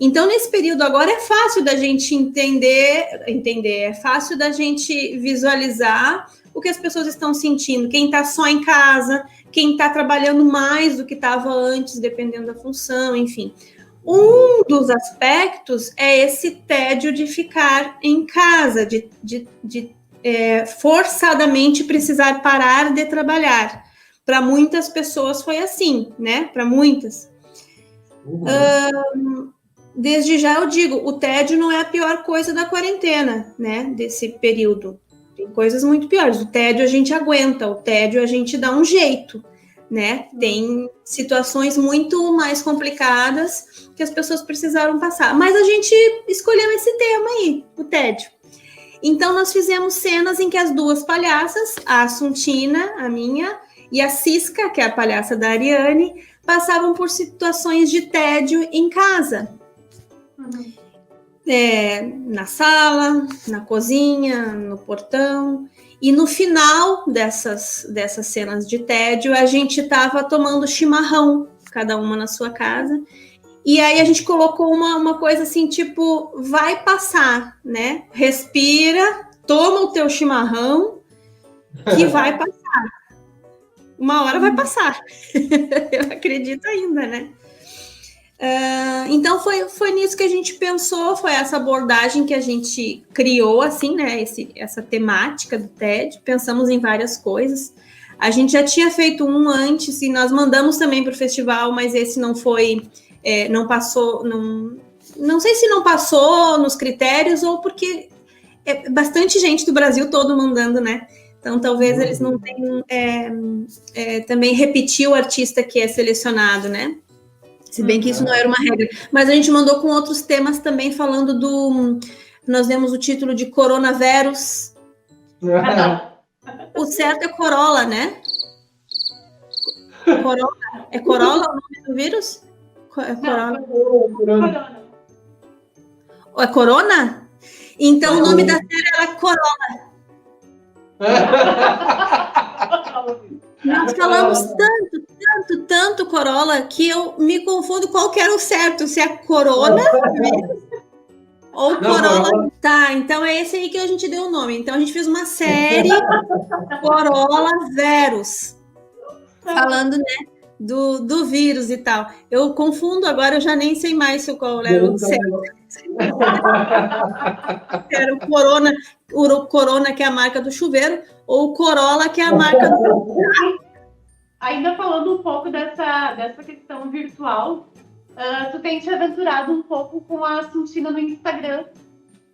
Então, nesse período agora, é fácil da gente entender, é fácil da gente visualizar o que as pessoas estão sentindo. Quem está só em casa, quem está trabalhando mais do que estava antes, dependendo da função, enfim. Um dos aspectos é esse tédio de ficar em casa, de forçadamente precisar parar de trabalhar. Para muitas pessoas foi assim, né? Para muitas. Desde já eu digo, o tédio não é a pior coisa da quarentena, né? Desse período. Tem coisas muito piores. O tédio a gente aguenta, o tédio a gente dá um jeito, né? Tem situações muito mais complicadas que as pessoas precisaram passar. Mas a gente escolheu esse tema aí, o tédio. Então, nós fizemos cenas em que as duas palhaças, a Assuntina, a minha, e a Cisca, que é a palhaça da Ariane, passavam por situações de tédio em casa. Na sala, na cozinha, no portão. E no final dessas cenas de tédio, a gente estava tomando chimarrão, cada uma na sua casa. E aí a gente colocou uma coisa assim, tipo, vai passar, né? Respira, toma o teu chimarrão, que vai passar. Uma hora vai passar. Eu acredito ainda, né? Então foi nisso que a gente pensou, foi essa abordagem que a gente criou, assim, né? Essa temática do TED. Pensamos em várias coisas. A gente já tinha feito um antes e nós mandamos também para o festival, mas esse não foi, não passou, não sei se não passou nos critérios ou porque é bastante gente do Brasil todo mandando, né? Então, talvez eles não tenham também repetir o artista que é selecionado, né? Se bem que isso não era uma regra. Mas a gente mandou com outros temas também, falando nós demos o título de Coronavírus. O certo é Corolla, né? Corolla. É Corolla o nome do vírus? É Corolla. Corona. Ou é Corona? Então, o nome da série era Corolla. Nós falamos tanto Corolla que eu me confundo qual que era o certo, se é Corona ou Corolla. Tá, então é esse aí que a gente deu o nome. Então a gente fez uma série Corolla Vírus, falando, né, do vírus e tal. Eu confundo agora, eu já nem sei mais qual era o certo. Era o Corona, que é a marca do chuveiro, ou o Corolla, que é a marca do... Ainda falando um pouco dessa questão virtual, tu tem te aventurado um pouco com a Assuntina no Instagram.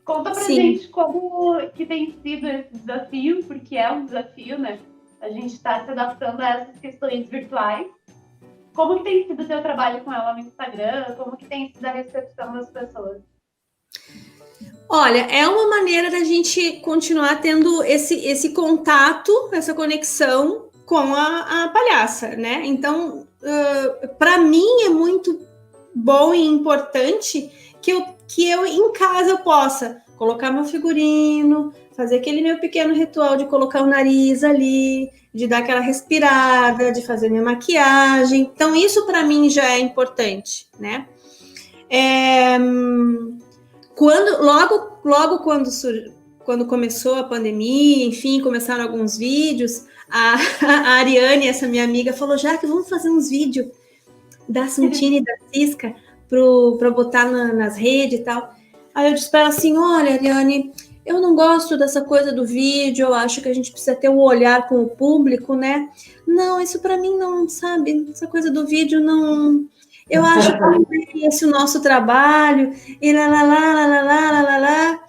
Conta pra gente como que tem sido esse desafio, porque é um desafio, né? A gente está se adaptando a essas questões virtuais. Como que tem sido o teu trabalho com ela no Instagram? Como que tem sido a recepção das pessoas? Olha, é uma maneira da gente continuar tendo esse contato, essa conexão com a palhaça, né? Então, para mim é muito bom e importante que eu em casa eu possa colocar meu figurino, fazer aquele meu pequeno ritual de colocar o nariz ali, de dar aquela respirada, de fazer minha maquiagem. Então, isso para mim já é importante, né? Logo quando começou a pandemia, enfim, começaram alguns vídeos, a Ariane, essa minha amiga, falou, já que vamos fazer uns vídeos da Assuntina e da Cisca para botar nas redes e tal. Aí eu disse para ela assim, olha, Ariane, eu não gosto dessa coisa do vídeo, eu acho que a gente precisa ter um olhar com o público, né? Não, isso para mim não, sabe? Essa coisa do vídeo não... Eu acho que não é esse o nosso trabalho, e lá,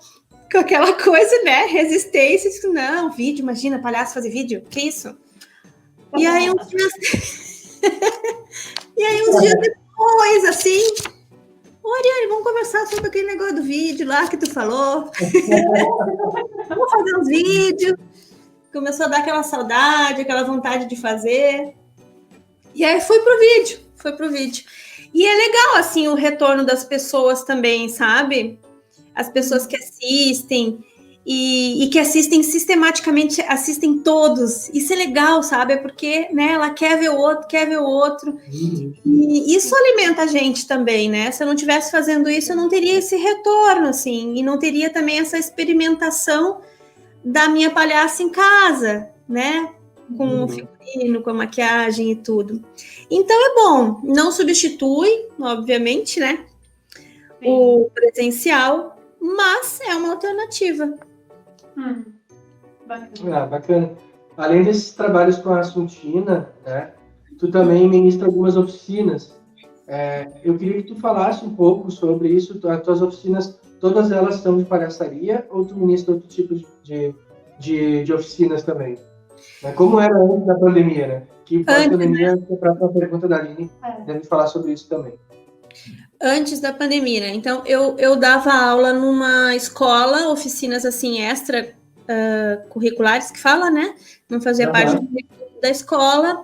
com aquela coisa, né? Resistência, não, vídeo, imagina, palhaço fazer vídeo, que isso? E aí uns dias depois, assim, Ariane, vamos conversar sobre aquele negócio do vídeo lá que tu falou. Vamos fazer uns vídeos. Começou a dar aquela saudade, aquela vontade de fazer. E aí foi pro vídeo. E é legal, assim, o retorno das pessoas também, sabe? As pessoas que assistem e que assistem sistematicamente, assistem todos. Isso é legal, sabe? É porque, né, ela quer ver o outro. E isso alimenta a gente também, né? Se eu não estivesse fazendo isso, eu não teria esse retorno, assim. E não teria também essa experimentação da minha palhaça em casa, né? Com o figurino, com a maquiagem e tudo. Então é bom, não substitui, obviamente, né? Sim. O presencial, mas é uma alternativa. Bacana. Bacana. Além desses trabalhos com a Assuntina, né? Tu também ministra algumas oficinas. Eu queria que tu falasse um pouco sobre isso. As tuas oficinas, todas elas são de palhaçaria ou tu ministra outro tipo de oficinas também? Como era antes da pandemia, né? Que pós-pandemia, para a pergunta da Aline, deve falar sobre isso também. Antes da pandemia, né? Então, eu dava aula numa escola, oficinas assim, extra curriculares, que fala, né? Não fazia parte da escola,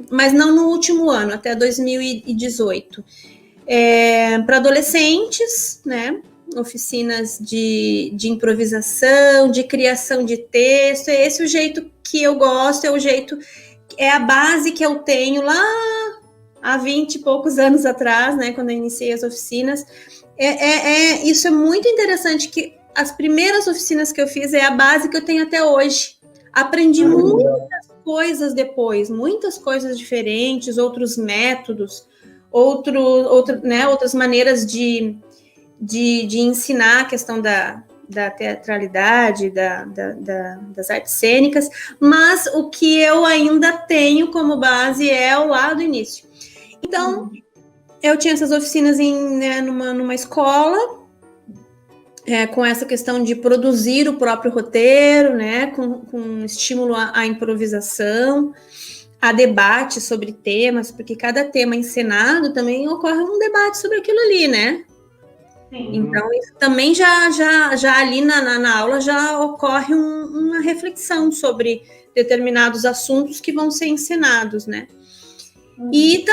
mas não no último ano, até 2018. Para adolescentes, né? Oficinas de improvisação, de criação de texto. É esse o jeito que eu gosto, é a base que eu tenho lá há 20 e poucos anos atrás, né, quando eu iniciei as oficinas. Isso é muito interessante, que as primeiras oficinas que eu fiz é a base que eu tenho até hoje. Aprendi muitas coisas depois, muitas coisas diferentes, outros métodos, outras maneiras de ensinar a questão da teatralidade, das artes cênicas, mas o que eu ainda tenho como base é o lá do início. Então, eu tinha essas oficinas numa escola, com essa questão de produzir o próprio roteiro, né, com estímulo à improvisação, a debate sobre temas, porque cada tema encenado também ocorre um debate sobre aquilo ali, né? Sim. Então, isso também já ali na aula já ocorre uma reflexão sobre determinados assuntos que vão ser ensinados, né? E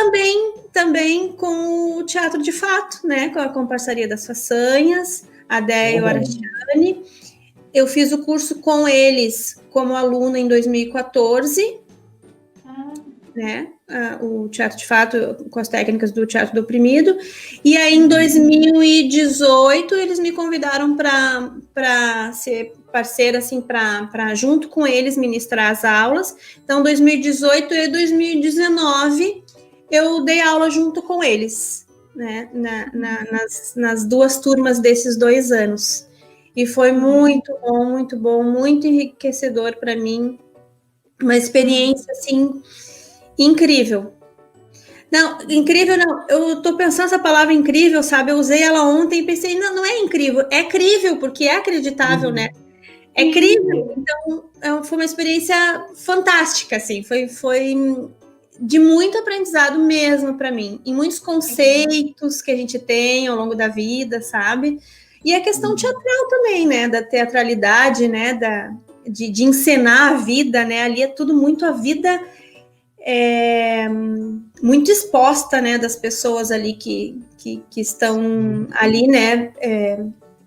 também com o Teatro de Fato, né? Com a parceria das Façanhas, a Déia e o Arachiane. Eu fiz o curso com eles como aluna em 2014, né? O Teatro de Fato, com as técnicas do Teatro do Oprimido, e aí em 2018 eles me convidaram para ser parceira, assim, para junto com eles ministrar as aulas. Então, 2018 e 2019 eu dei aula junto com eles, né? Nas duas turmas desses 2 anos. E foi muito bom, muito enriquecedor para mim, uma experiência, assim, incrível. Não, incrível não. Eu tô pensando essa palavra incrível, sabe? Eu usei ela ontem e pensei, não é incrível, é crível, porque é acreditável, né? É crível. Então, foi uma experiência fantástica, assim. Foi de muito aprendizado mesmo para mim. Em muitos conceitos que a gente tem ao longo da vida, sabe? E a questão teatral também, né? Da teatralidade, né? De encenar a vida, né? Ali é tudo muito a vida... muito exposta, né, das pessoas ali que estão ali, né,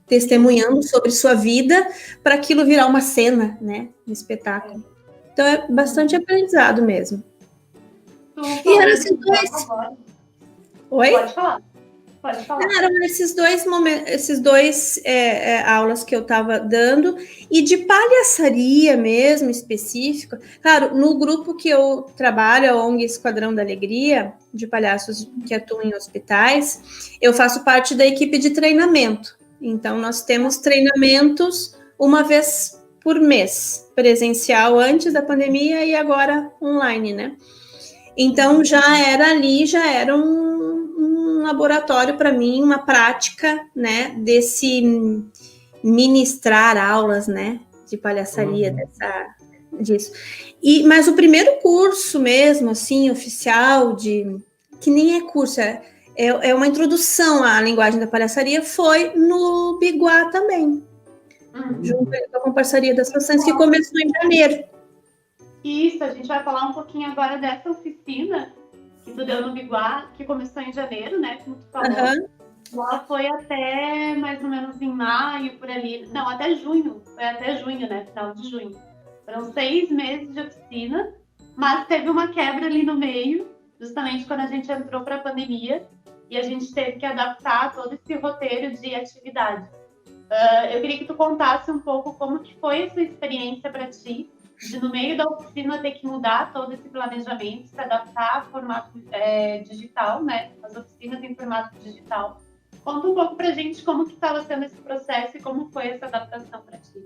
testemunhando sobre sua vida, para aquilo virar uma cena, né, um espetáculo. Então é bastante aprendizado mesmo. E eram esses dois... Oi? Pode falar. Eram esses dois momentos, aulas que eu estava dando, e de palhaçaria mesmo, específica. Claro, no grupo que eu trabalho, a ONG Esquadrão da Alegria, de palhaços que atuam em hospitais, eu faço parte da equipe de treinamento. Então, nós temos treinamentos uma vez por mês, presencial antes da pandemia e agora online, né? Então, já era um laboratório para mim, uma prática, né, desse ministrar aulas, né, de palhaçaria, disso. Mas o primeiro curso mesmo, assim, oficial, que nem é curso, é uma introdução à linguagem da palhaçaria, foi no Biguá também, junto com a parceria das Ações, que começou em janeiro. Isso, a gente vai falar um pouquinho agora dessa oficina que tu deu no Biguá, que começou em janeiro, né, como tu falou. Ela foi até mais ou menos em maio, por ali. Não, até junho. Foi até junho, né, final de junho. Foram 6 meses de oficina, mas teve uma quebra ali no meio, justamente quando a gente entrou para a pandemia, e a gente teve que adaptar todo esse roteiro de atividades. Eu queria que tu contasse um pouco como que foi essa experiência para ti, de no meio da oficina ter que mudar todo esse planejamento, se adaptar a formato digital, né? As oficinas em formato digital. Conta um pouco pra gente como que estava sendo esse processo e como foi essa adaptação para ti.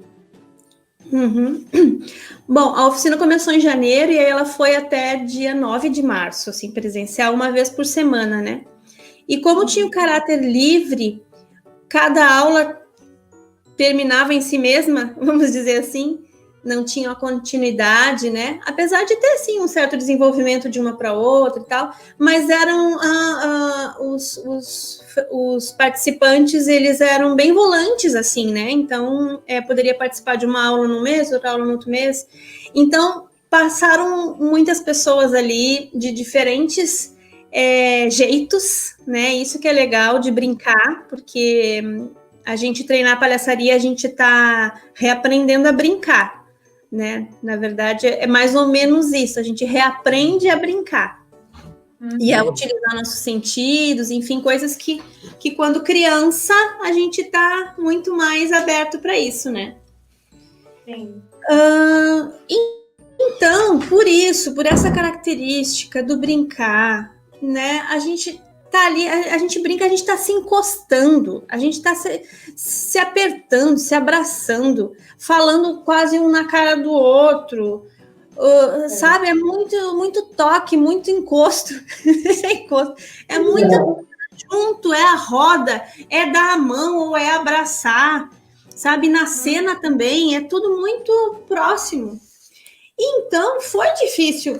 Bom, a oficina começou em janeiro e aí ela foi até dia 9 de março, assim, presencial, uma vez por semana, né? E como tinha o caráter livre, cada aula terminava em si mesma, vamos dizer assim, não tinha uma continuidade, né? Apesar de ter, sim, um certo desenvolvimento de uma para outra e tal, mas eram os participantes, eles eram bem volantes, assim, né? Então, poderia participar de uma aula no mês, outra aula no outro mês. Então, passaram muitas pessoas ali de diferentes jeitos, né? Isso que é legal de brincar, porque a gente treinar palhaçaria, a gente está reaprendendo a brincar, né? Na verdade, é mais ou menos isso, a gente reaprende a brincar e a utilizar nossos sentidos, enfim, coisas que quando criança a gente está muito mais aberto para isso, né? Sim. Então, por essa característica do brincar, né? A gente tá ali, a gente brinca, a gente tá se encostando, a gente tá se apertando, se abraçando, falando quase um na cara do outro, sabe? É muito toque, muito encosto. É muito junto, é a roda, é dar a mão ou é abraçar, sabe? Na cena também, é tudo muito próximo. Então, foi difícil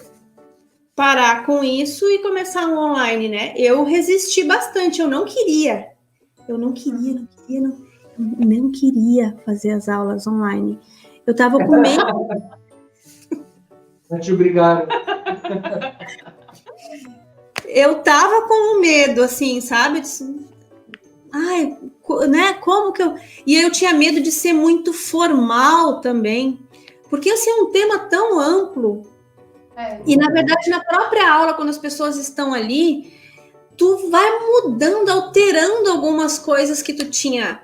parar com isso e começar um online, né? Eu resisti bastante, eu não queria fazer as aulas online. Eu tava com medo. Não te obrigaram. Eu tava com medo, assim, sabe? Ai, né? Como que eu... E eu tinha medo de ser muito formal também, porque assim, é um tema tão amplo. E, na verdade, na própria aula, quando as pessoas estão ali, tu vai mudando, alterando algumas coisas que tu tinha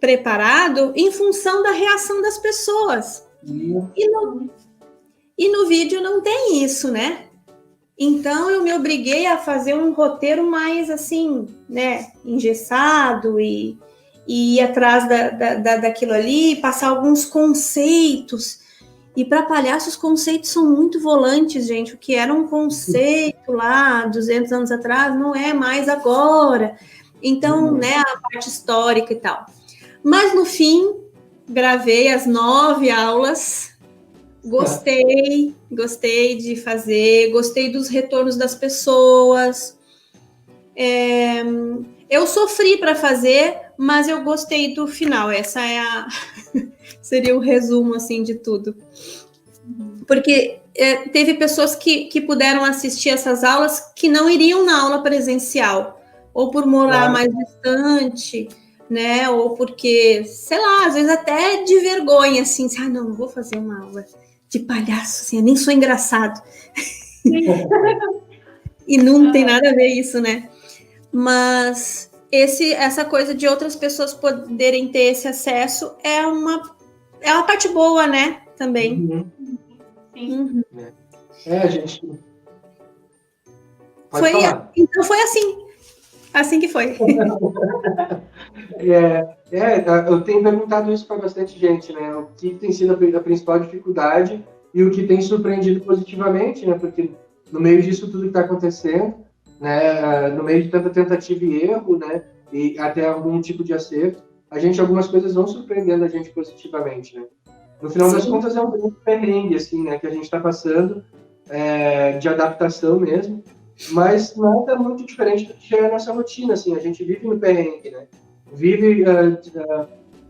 preparado em função da reação das pessoas. E no vídeo não tem isso, né? Então, eu me obriguei a fazer um roteiro mais, assim, né, engessado e ir atrás daquilo ali, passar alguns conceitos. E para palhaço, os conceitos são muito volantes, gente. O que era um conceito lá 200 anos atrás não é mais agora. Então, né, a parte histórica e tal. Mas, no fim, gravei as 9 aulas. Gostei de fazer. Gostei dos retornos das pessoas. Eu sofri para fazer, mas eu gostei do final. Essa é seria o resumo, assim, de tudo. Porque teve pessoas que puderam assistir essas aulas que não iriam na aula presencial, ou por morar mais distante, né? Ou porque, sei lá, às vezes até de vergonha, assim, não vou fazer uma aula de palhaço, assim, eu nem sou engraçado. E não tem nada a ver isso, né? Mas essa coisa de outras pessoas poderem ter esse acesso é uma parte boa, né? Também. Sim. Gente. Pode falar. Então foi assim que foi. Eu tenho perguntado isso para bastante gente, né? O que tem sido a principal dificuldade e o que tem surpreendido positivamente, né? Porque no meio disso tudo que está acontecendo, né? No meio de tanta tentativa e erro, né? E até algum tipo de acerto, algumas coisas vão surpreendendo a gente positivamente, né? No final das contas é um grande perrengue, assim, né? Que a gente está passando de adaptação mesmo, mas nada muito diferente do que já é a nossa rotina, assim. A gente vive no perrengue, né? Vive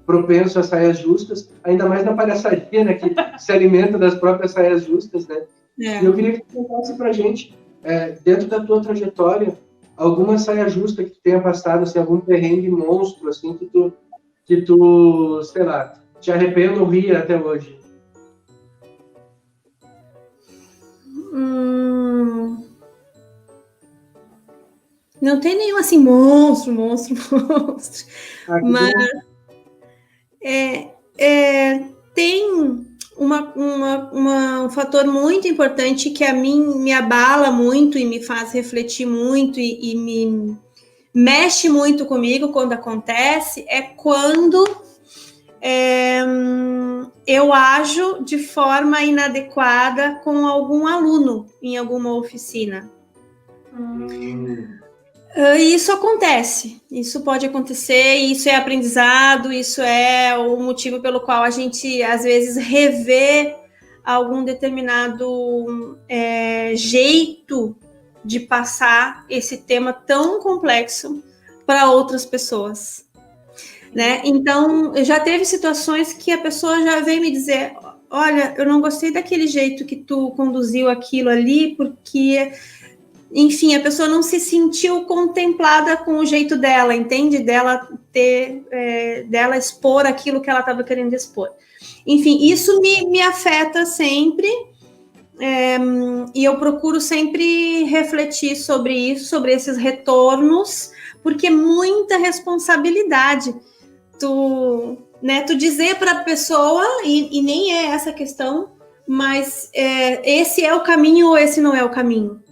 propenso a saias justas, ainda mais na palhaçaria, né, que se alimenta das próprias saias justas, né? E eu queria que tu contasse pra gente, dentro da tua trajetória, alguma saia justa que tu tenha passado, assim, algum perrengue monstro, assim, que tu, sei lá, te arrependa ou ria até hoje. Não tem nenhum assim, monstro. Mas tem um fator muito importante que a mim me abala muito e me faz refletir muito e me mexe muito comigo quando acontece, é quando eu ajo de forma inadequada com algum aluno em alguma oficina. Isso acontece, isso pode acontecer, isso é aprendizado, isso é o motivo pelo qual a gente, às vezes, revê algum determinado jeito de passar esse tema tão complexo para outras pessoas, né? Então, já teve situações que a pessoa já veio me dizer, olha, eu não gostei daquele jeito que tu conduziu aquilo ali, porque... Enfim, a pessoa não se sentiu contemplada com o jeito dela, entende? Dela expor aquilo que ela estava querendo expor. Enfim, isso me afeta sempre, e eu procuro sempre refletir sobre isso, sobre esses retornos, porque é muita responsabilidade tu dizer para a pessoa, e nem é essa questão, mas esse é o caminho ou esse não é o caminho.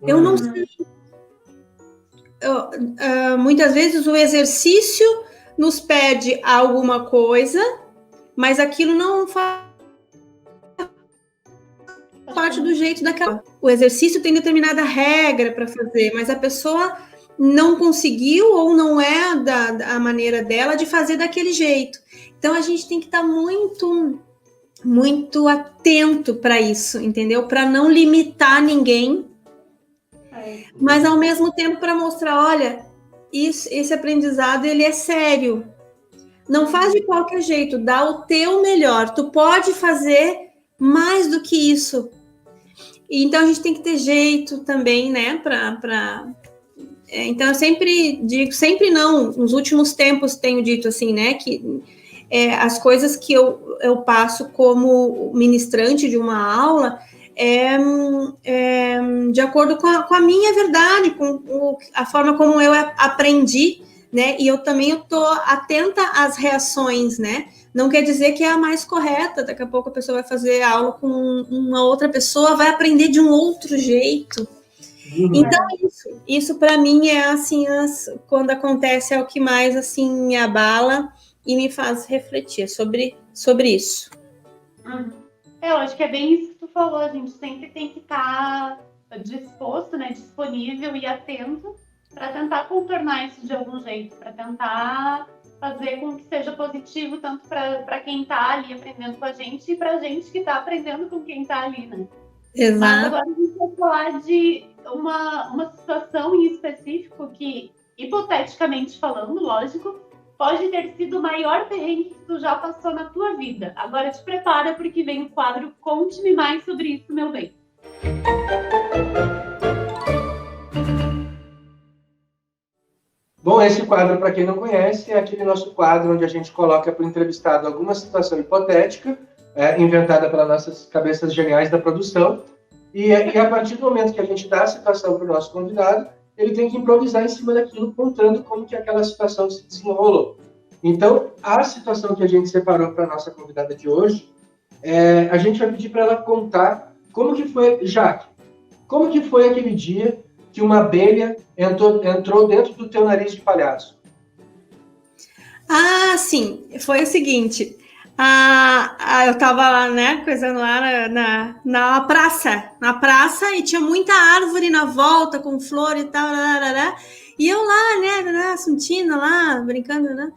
Eu não sei. Muitas vezes o exercício nos pede alguma coisa, mas aquilo não faz parte do jeito daquela. O exercício tem determinada regra para fazer, mas a pessoa não conseguiu ou não é da maneira dela de fazer daquele jeito. Então a gente tem que estar muito, muito atento para isso, entendeu? Para não limitar ninguém. Mas ao mesmo tempo para mostrar, olha, esse aprendizado ele é sério. Não faz de qualquer jeito, dá o teu melhor. Tu pode fazer mais do que isso. Então a gente tem que ter jeito também, né? Então eu sempre digo, sempre não. Nos últimos tempos tenho dito assim, né? Que as coisas que eu passo como ministrante de uma aula de acordo com a minha verdade, com a forma como eu aprendi, né? E eu também estou atenta às reações, né? Não quer dizer que é a mais correta. Daqui a pouco a pessoa vai fazer aula com uma outra pessoa, vai aprender de um outro jeito. Então, isso para mim é assim, quando acontece, é o que mais assim me abala e me faz refletir sobre isso. Eu acho que é bem isso que tu falou, a gente sempre tem que estar disposto, né, disponível e atento para tentar contornar isso de algum jeito, para tentar fazer com que seja positivo tanto para quem está ali aprendendo com a gente e para a gente que está aprendendo com quem está ali, né? Exato. Mas agora a gente vai falar de uma situação em específico que, hipoteticamente falando, lógico, pode ter sido o maior perrengue que tu já passou na tua vida. Agora te prepara, porque vem o quadro Conte-me Mais sobre isso, meu bem. Bom, esse quadro, para quem não conhece, é aquele nosso quadro onde a gente coloca para o entrevistado alguma situação hipotética, inventada pelas nossas cabeças geniais da produção, e a partir do momento que a gente dá a situação para o nosso convidado, ele tem que improvisar em cima daquilo, contando como que aquela situação se desenrolou. Então, a situação que a gente separou para a nossa convidada de hoje, a gente vai pedir para ela contar como que foi, Jaque, como que foi aquele dia que uma abelha entrou dentro do teu nariz de palhaço? Ah, sim, foi o seguinte. Eu tava lá, né, coisando lá na praça, e tinha muita árvore na volta, com flor e tal, e eu lá, né, Assuntina lá, brincando, né,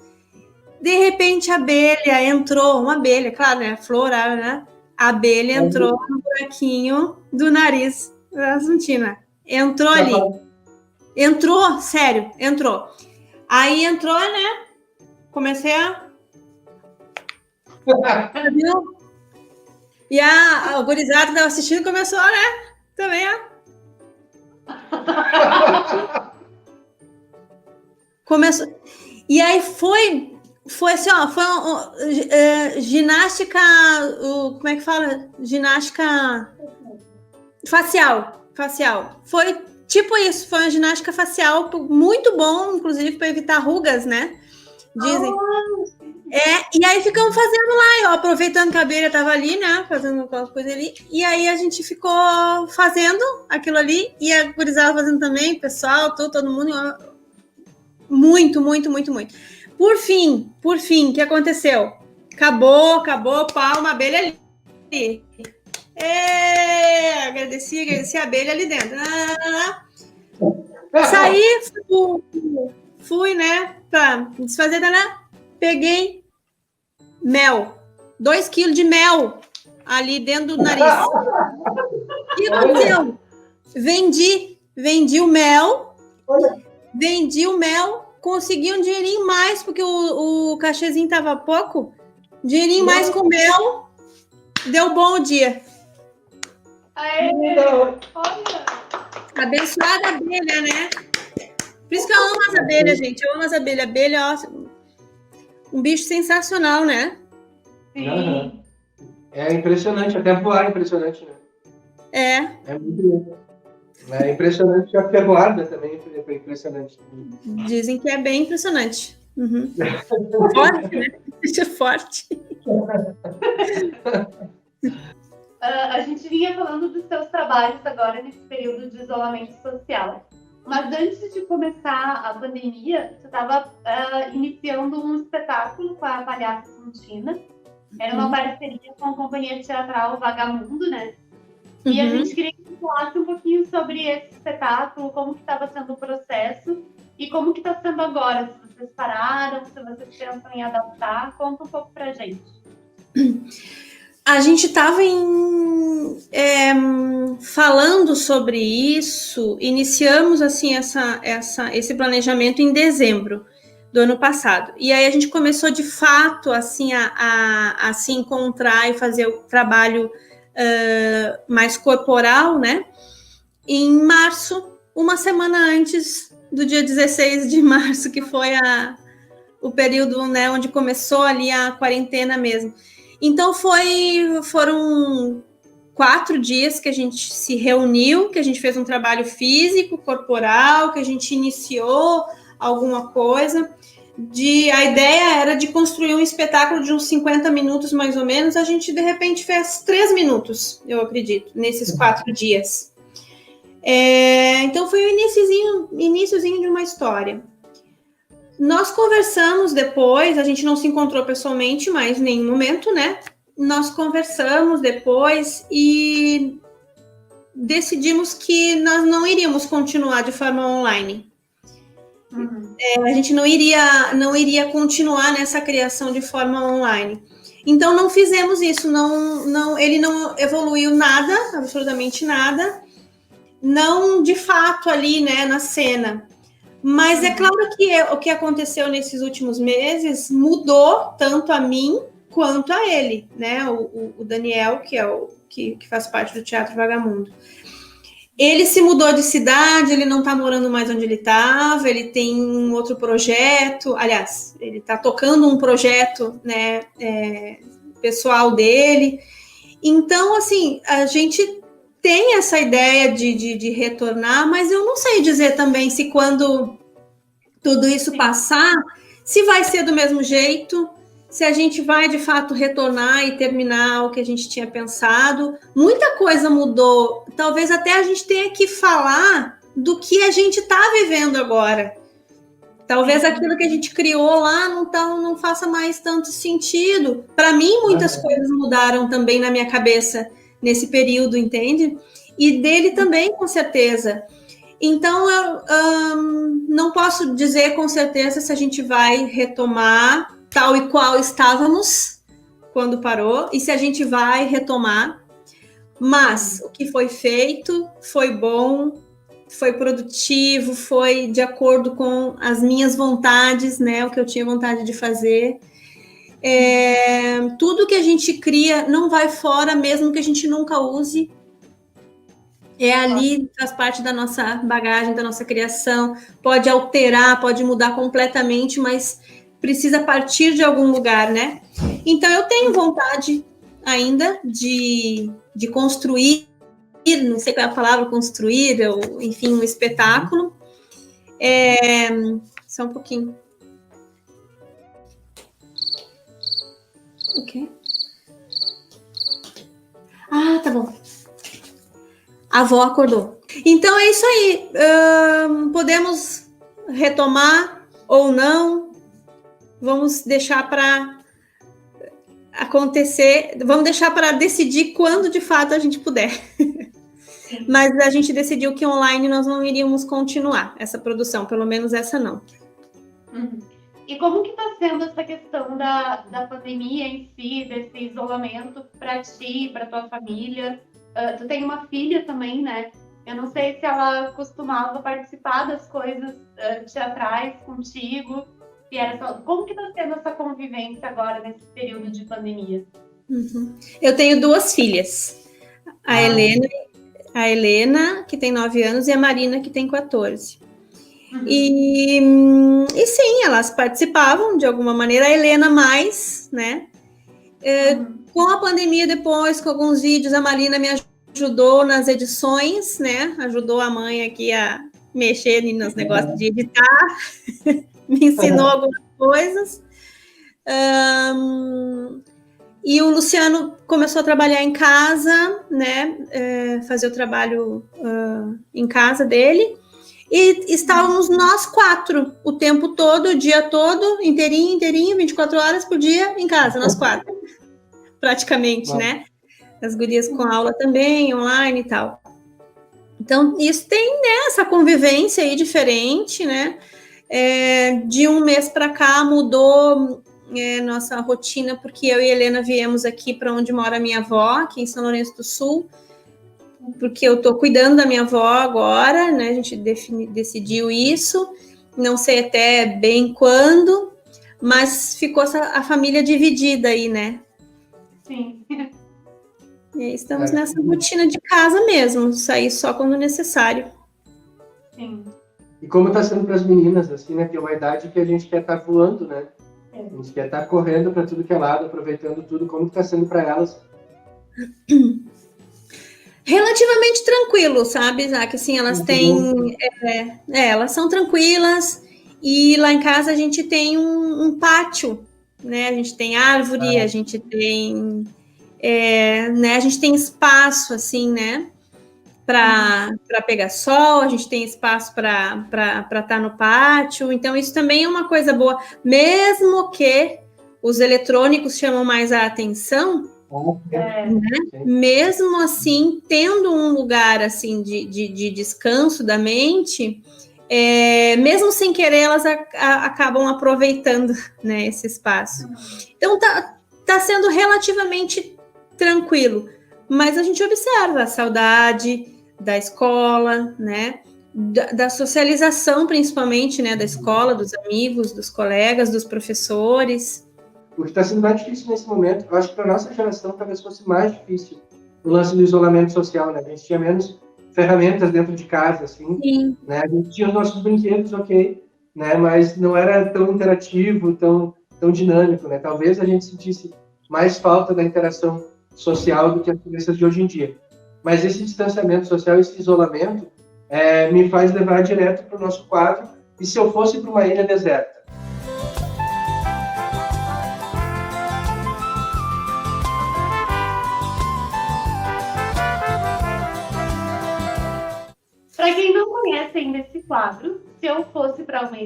de repente a abelha entrou, uma abelha, claro, né, floral, né, a abelha entrou no buraquinho do nariz da Assuntina, entrou ali, entrou, sério, entrou, aí entrou, né, comecei a viu? E a gurizada que estava assistindo começou, né? Também, começou. E aí foi assim, ó, foi ginástica, como é que fala? Ginástica facial. Foi tipo isso, foi uma ginástica facial muito bom, inclusive para evitar rugas, né? Dizem. E aí ficamos fazendo lá, eu aproveitando que a abelha tava ali, né, fazendo aquelas coisas ali, e aí a gente ficou fazendo aquilo ali, e a gurizada fazendo também, o pessoal, todo mundo, muito. Por fim, o que aconteceu? Acabou, palma, abelha ali. Agradeci a abelha ali dentro. Saí, fui, né, pra desfazer, né, peguei mel, 2 quilos de mel ali dentro do nariz. O que aconteceu? Vendi o mel, consegui um dinheirinho mais, porque o cachezinho tava pouco, dinheirinho mais com mel, deu bom o dia. Aê, olha! Abençoada abelha, né? Por isso que eu amo as abelhas, gente, eu amo as abelhas. Abelha, ó, um bicho sensacional, né? Sim. É impressionante, até voar é impressionante, né? É muito bom. É impressionante, a ferroada também é impressionante. Dizem que é bem impressionante. Uhum. Forte, né? Bicho forte. A gente vinha falando dos seus trabalhos agora nesse período de isolamento social. Mas antes de começar a pandemia, você estava iniciando um espetáculo com a Palhaça Assuntina. Era uma parceria com a companhia teatral Vagamundo, né? E a gente queria que você falasse um pouquinho sobre esse espetáculo, como que estava sendo o processo e como que está sendo agora. Se vocês pararam, se vocês pensam em adaptar, conta um pouco pra gente. A gente estava falando sobre isso, iniciamos assim esse planejamento em dezembro do ano passado. E aí a gente começou de fato assim a se encontrar e fazer o trabalho mais corporal, né? Em março, uma semana antes do dia 16 de março, que foi o período, né, onde começou ali a quarentena mesmo. Então foram 4 dias que a gente se reuniu, que a gente fez um trabalho físico, corporal, que a gente iniciou alguma coisa. A ideia era de construir um espetáculo de uns 50 minutos, mais ou menos. A gente, de repente, fez 3 minutos, eu acredito, nesses 4 dias. Então, foi o iniciozinho de uma história. Nós conversamos depois, a gente não se encontrou pessoalmente, mas em nenhum momento, né? Nós conversamos depois e decidimos que nós não iríamos continuar de forma online. A gente não iria continuar nessa criação de forma online. Então, não fizemos isso, ele não evoluiu nada, absolutamente nada, não de fato ali, né, na cena. Mas é claro que o que aconteceu nesses últimos meses mudou tanto a mim quanto a ele, né, o Daniel, que é que faz parte do Teatro Vagamundo. Ele se mudou de cidade, ele não está morando mais onde ele estava, ele tem um outro projeto, aliás, ele está tocando um projeto, né, pessoal dele. Então, assim, a gente tem essa ideia de retornar, mas eu não sei dizer também se quando tudo isso passar, se vai ser do mesmo jeito, se a gente vai, de fato, retornar e terminar o que a gente tinha pensado. Muita coisa mudou. Talvez até a gente tenha que falar do que a gente está vivendo agora. Talvez aquilo que a gente criou lá não faça mais tanto sentido. Para mim, muitas coisas mudaram também na minha cabeça nesse período, entende? E dele também, com certeza. Então, eu não posso dizer com certeza se a gente vai retomar tal e qual estávamos quando parou, e se a gente vai retomar. Mas o que foi feito foi bom, foi produtivo, foi de acordo com as minhas vontades, né? O que eu tinha vontade de fazer. Tudo que a gente cria não vai fora, mesmo que a gente nunca use. Ali, faz parte da nossa bagagem, da nossa criação. Pode alterar, pode mudar completamente, mas precisa partir de algum lugar, né? Então, eu tenho vontade ainda de construir, não sei qual é a palavra, construir, ou, enfim, um espetáculo. Só um pouquinho. Ok. Ah, tá bom. A avó acordou. Então, é isso aí. Podemos retomar ou não. Vamos deixar para acontecer. Vamos deixar para decidir quando, de fato, a gente puder. Mas a gente decidiu que online nós não iríamos continuar essa produção. Pelo menos essa não. E como que está sendo essa questão da pandemia em si, desse isolamento para ti, para tua família? Tu tem uma filha também, né? Eu não sei se ela costumava participar das coisas teatrais contigo. Se era só... Como que está sendo essa convivência agora, nesse período de pandemia? Eu tenho 2 filhas. A Helena, que tem 9 anos, e a Marina, que tem 14. E sim, elas participavam de alguma maneira. A Helena mais, né? Com a pandemia depois, com alguns vídeos, a Marina me ajudou nas edições, né? Ajudou a mãe aqui a mexer nos negócios de editar. Me ensinou algumas coisas. E o Luciano começou a trabalhar em casa, né? Fazer o trabalho em casa dele. E estávamos nós 4 o tempo todo, o dia todo, inteirinho, 24 horas por dia em casa, nós 4. Praticamente, né? As gurias com aula também, online e tal. Então, isso tem, né, essa convivência aí diferente, né? De um mês para cá mudou nossa rotina, porque eu e a Helena viemos aqui para onde mora a minha avó, aqui em São Lourenço do Sul, porque eu estou cuidando da minha avó agora, né? A gente decidiu isso, não sei até bem quando, mas ficou a família dividida aí, né? Sim. E aí estamos nessa rotina de casa mesmo, sair só quando necessário. Sim. E como está sendo para as meninas, assim, né? Que é uma idade que a gente quer estar voando, né? A gente quer estar correndo para tudo que é lado, aproveitando tudo. Como está sendo para elas? Relativamente tranquilo, sabe, Isaac? Assim, elas têm... elas são tranquilas. E lá em casa a gente tem um pátio, né? A gente tem árvore, a gente tem... né? A gente tem espaço, assim, né? Para pegar sol, a gente tem espaço para estar no pátio. Então, isso também é uma coisa boa. Mesmo que os eletrônicos chamam mais a atenção... Né? Mesmo assim, tendo um lugar assim de descanso da mente, mesmo sem querer, elas acabam aproveitando, né, esse espaço. Então tá sendo relativamente tranquilo, mas a gente observa a saudade da escola, né, da socialização, principalmente, né, da escola, dos amigos, dos colegas, dos professores. O que está sendo mais difícil nesse momento, eu acho que para a nossa geração talvez fosse mais difícil o lance do isolamento social, né? A gente tinha menos ferramentas dentro de casa, assim, né? A gente tinha os nossos brinquedos, ok, né? Mas não era tão interativo, tão dinâmico, né? Talvez a gente sentisse mais falta da interação social do que as crianças de hoje em dia. Mas esse distanciamento social, esse isolamento, me faz levar direto para o nosso quadro. E se eu fosse para uma ilha deserta? Para quem não conhece nesse quadro, se eu fosse para uma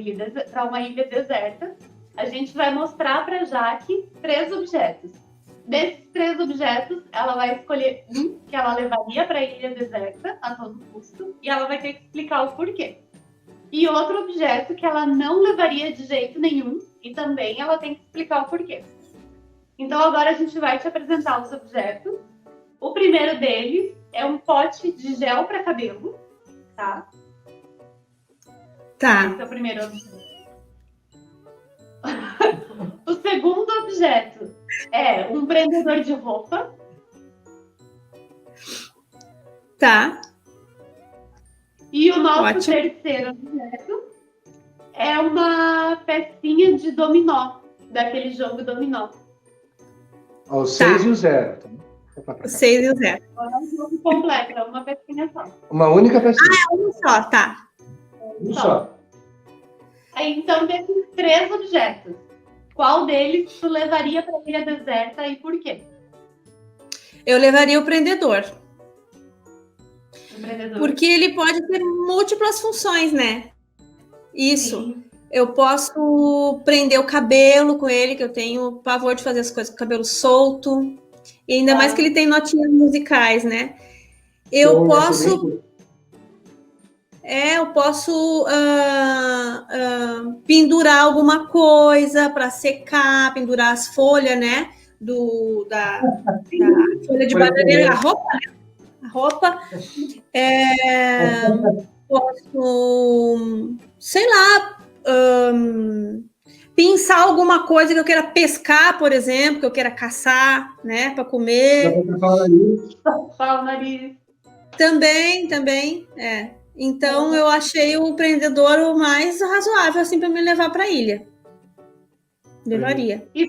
ilha deserta, a gente vai mostrar para Jaque 3 objetos. Desses 3 objetos, ela vai escolher um que ela levaria para a ilha deserta a todo custo e ela vai ter que explicar o porquê. E outro objeto que ela não levaria de jeito nenhum e também ela tem que explicar o porquê. Então agora a gente vai te apresentar os objetos. O primeiro deles é um pote de gel para cabelo, tá? Tá. Esse é o primeiro objeto. O segundo objeto é um prendedor de roupa. Tá. E o nosso Ótimo. terceiro objeto é uma pecinha de dominó, daquele jogo dominó. Ó, o 6 e o 0. Tá? O 6 e o 0. Não é um jogo completo, é uma pecinha só. Uma única pessoa. Um só, tá. Um só. Aí, então, desses 3 objetos, qual deles tu levaria para a ilha deserta e por quê? Eu levaria o prendedor. O prendedor. Porque ele pode ter múltiplas funções, né? Isso. Sim. Eu posso prender o cabelo com ele, que eu tenho pavor de fazer as coisas com o cabelo solto. E ainda mais que ele tem notinhas musicais, né? Eu Então, posso... eu posso pendurar alguma coisa para secar, pendurar as folhas, né? Da folha de bananeira, a roupa, né? A roupa. Posso, sei lá, pinçar alguma coisa que eu queira pescar, por exemplo, que eu queira caçar, né? Para comer. Fala o nariz. Também, é. Então, eu achei o prendedor o mais razoável, assim, para me levar para a ilha. Levaria. E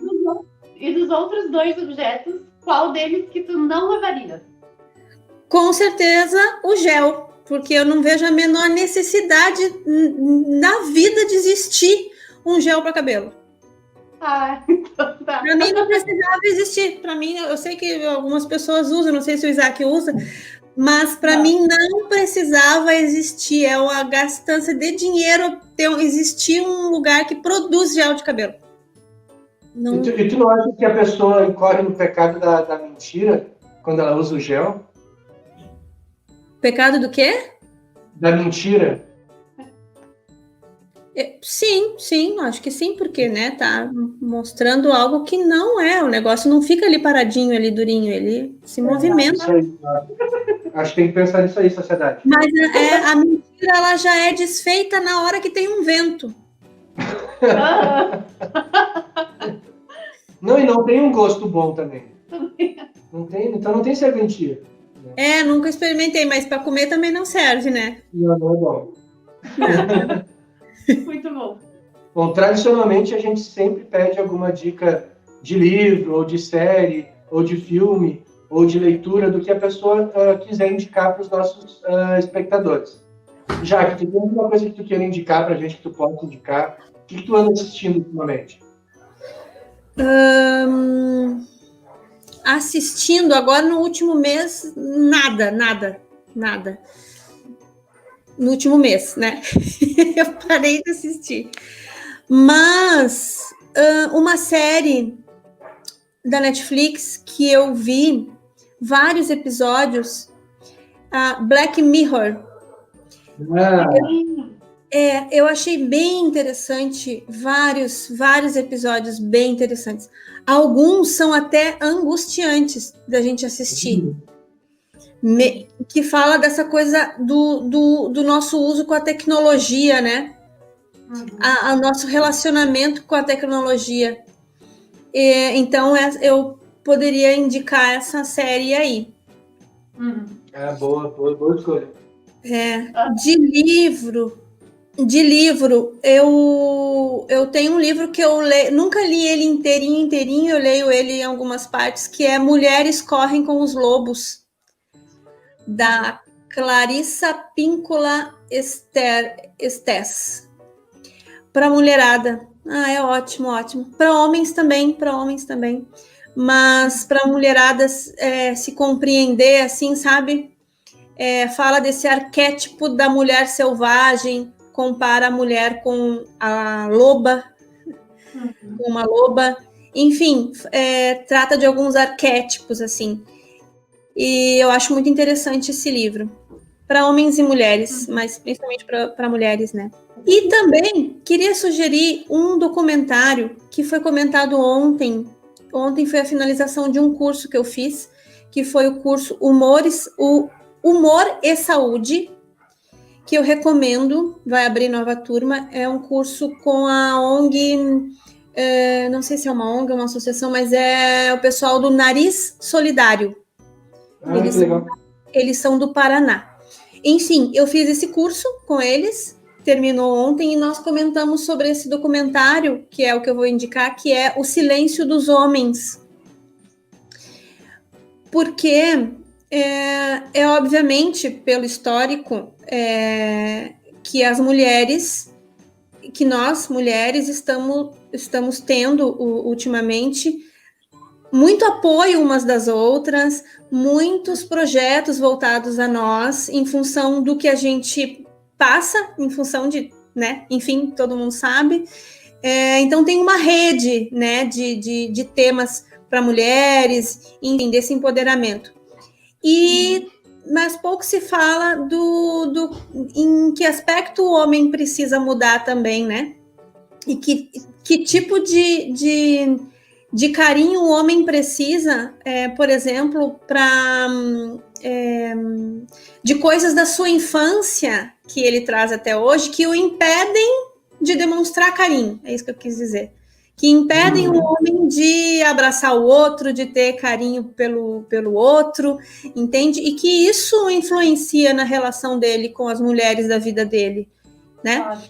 dos outros 2 objetos, qual deles que tu não levaria? Com certeza, o gel, porque eu não vejo a menor necessidade na vida de existir um gel para cabelo. Ah, então tá. Para mim, não precisava existir. Para mim, eu sei que algumas pessoas usam, não sei se o Isaac usa, mas para mim não precisava existir. É uma gastança de dinheiro existir um lugar que produz gel de cabelo. Não... E tu não acha que a pessoa incorre no pecado da mentira quando ela usa o gel? Pecado do quê? Da mentira. Sim, acho que sim, porque, né, tá mostrando algo que não é, o negócio não fica ali paradinho, ali durinho, ele se movimenta. Isso aí. Acho que tem que pensar nisso aí, sociedade. Mas a mentira, ela já é desfeita na hora que tem um vento. Não, e não tem um gosto bom também. Não tem, então não tem serventia. Nunca experimentei, mas para comer também não serve, né? Não é bom. Muito bom. Bom, tradicionalmente a gente sempre pede alguma dica de livro, ou de série, ou de filme, ou de leitura do que a pessoa quiser indicar para os nossos espectadores. Jaque, tem alguma coisa que tu queira indicar para a gente, que tu possa indicar? O que tu anda assistindo ultimamente? Assistindo agora no último mês, nada. No último mês, né? Eu parei de assistir. Mas uma série da Netflix que eu vi vários episódios, Black Mirror. Eu achei bem interessante, vários episódios bem interessantes. Alguns são até angustiantes da gente assistir. Que fala dessa coisa do nosso uso com a tecnologia, né? O nosso relacionamento com a tecnologia. Então, eu poderia indicar essa série aí. Boa escolha. De livro, eu tenho um livro que eu nunca li ele inteirinho, eu leio ele em algumas partes, que é Mulheres Correm com os Lobos, da Clarissa Píncola Estés. Para mulherada. É ótimo. Para homens também. Mas para mulherada se compreender, assim, sabe? fala desse arquétipo da mulher selvagem, compara a mulher com a loba, com uma loba, enfim, trata de alguns arquétipos, assim. E eu acho muito interessante esse livro, para homens e mulheres, mas principalmente para mulheres, né? E também queria sugerir um documentário que foi comentado ontem. Ontem foi a finalização de um curso que eu fiz, que foi o curso Humor e Saúde, que eu recomendo, vai abrir nova turma. É um curso com a ONG, não sei se é uma ONG ou uma associação, mas é o pessoal do Nariz Solidário. Eles são do Paraná. Enfim, eu fiz esse curso com eles, terminou ontem, e nós comentamos sobre esse documentário, que é o que eu vou indicar, que é O Silêncio dos Homens. Porque obviamente, pelo histórico, que as mulheres, que nós, mulheres, estamos tendo ultimamente muito apoio umas das outras, muitos projetos voltados a nós, em função do que a gente passa, em função de, né, enfim, todo mundo sabe. Então tem uma rede, né, de temas para mulheres, enfim, desse empoderamento. Mas pouco se fala em que aspecto o homem precisa mudar também, né? E que tipo de carinho o homem precisa, por exemplo, de coisas da sua infância que ele traz até hoje, que o impedem de demonstrar carinho, é isso que eu quis dizer. Que impedem o homem de abraçar o outro, de ter carinho pelo outro, entende? E que isso influencia na relação dele com as mulheres da vida dele, né? Claro.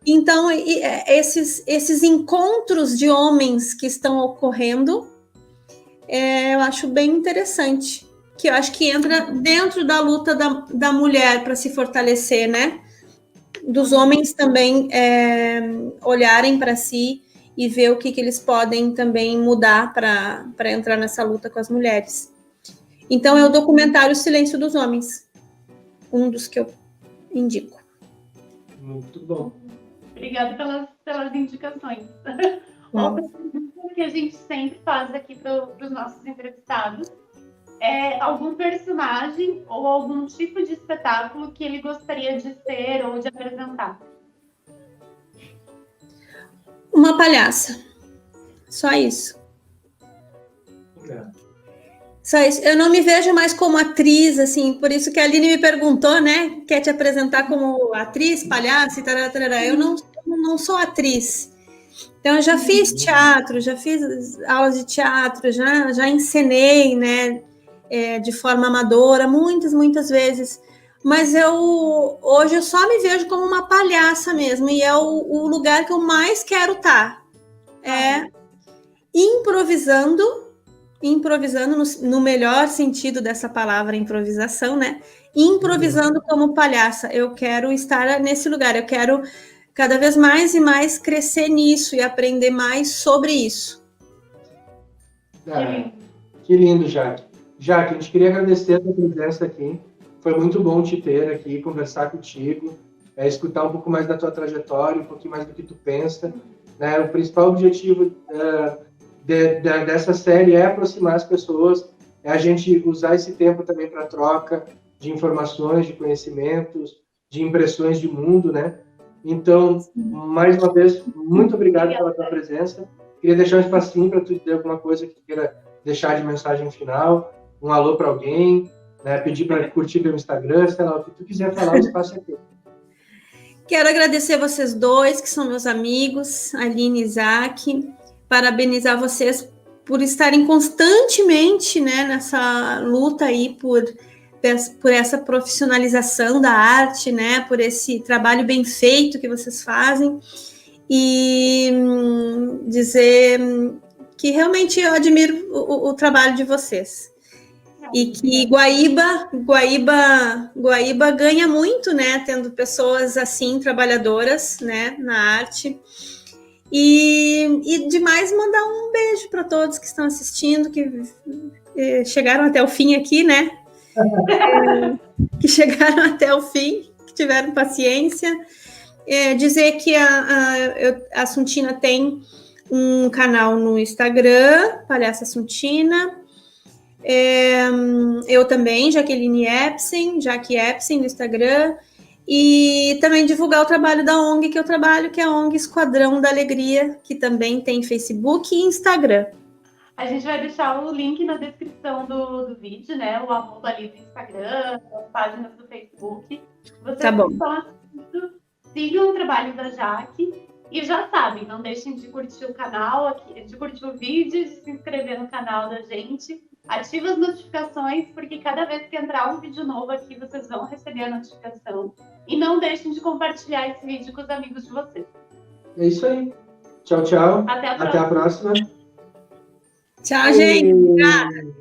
Então, esses encontros de homens que estão ocorrendo, eu acho bem interessante, que eu acho que entra dentro da luta da mulher para se fortalecer, né? Dos homens também olharem para si e ver o que eles podem também mudar para entrar nessa luta com as mulheres. Então, é o documentário O Silêncio dos Homens, um dos que eu indico. Muito bom. Obrigada pelas indicações. Outra pergunta que a gente sempre faz aqui para os nossos entrevistados é algum personagem ou algum tipo de espetáculo que ele gostaria de ser ou de apresentar. Uma palhaça. Só isso. Só isso. Eu não me vejo mais como atriz, assim, por isso que a Aline me perguntou, né? Quer te apresentar como atriz, palhaça e tarará. Eu não sou atriz. Então, eu já fiz teatro, já fiz aulas de teatro, já encenei, né? De forma amadora, muitas vezes. Mas hoje eu só me vejo como uma palhaça mesmo, e é o lugar que eu mais quero estar. Improvisando no melhor sentido dessa palavra improvisação, né? Improvisando como palhaça. Eu quero estar nesse lugar, eu quero cada vez mais e mais crescer nisso e aprender mais sobre isso. Que lindo, Jaque. Jaque, a gente queria agradecer a tua presença aqui. Foi muito bom te ter aqui, conversar contigo, escutar um pouco mais da tua trajetória, um pouquinho mais do que tu pensa, né? O principal objetivo dessa série é aproximar as pessoas, é a gente usar esse tempo também para troca de informações, de conhecimentos, de impressões de mundo, né? Então, mais uma vez, muito obrigado pela tua presença. Queria deixar um espacinho para tu dizer alguma coisa que tu queira deixar de mensagem final, um alô para alguém, né? Pedir para curtir meu Instagram, sei lá, o que tu quiser falar, o espaço é teu. Quero agradecer vocês dois, que são meus amigos, Aline e Isaac, parabenizar vocês por estarem constantemente, né, nessa luta aí por essa profissionalização da arte, né, por esse trabalho bem feito que vocês fazem, e dizer que realmente eu admiro o trabalho de vocês. E que Guaíba ganha muito, né, tendo pessoas assim, trabalhadoras, né, na arte. E demais mandar um beijo para todos que estão assistindo, que chegaram até o fim aqui, né? que chegaram até o fim, que tiveram paciência. Dizer que a Assuntina tem um canal no Instagram, Palhaça Assuntina. Eu também, Jaqueline Epsen, Jaque Epsen no Instagram. E também divulgar o trabalho da ONG que eu trabalho, que é a ONG Esquadrão da Alegria, que também tem Facebook e Instagram. A gente vai deixar o link na descrição do vídeo, né? O arroba ali do Instagram, as páginas do Facebook. Vocês Tá bom. que estão assistindo, sigam o trabalho da Jaque. E já sabem, não deixem de curtir o canal, aqui, de curtir o vídeo, de se inscrever no canal da gente. Ativa as notificações, porque cada vez que entrar um vídeo novo aqui, vocês vão receber a notificação. E não deixem de compartilhar esse vídeo com os amigos de vocês. É isso aí. Tchau, tchau. Até a Até a próxima. Tchau, gente. Obrigada.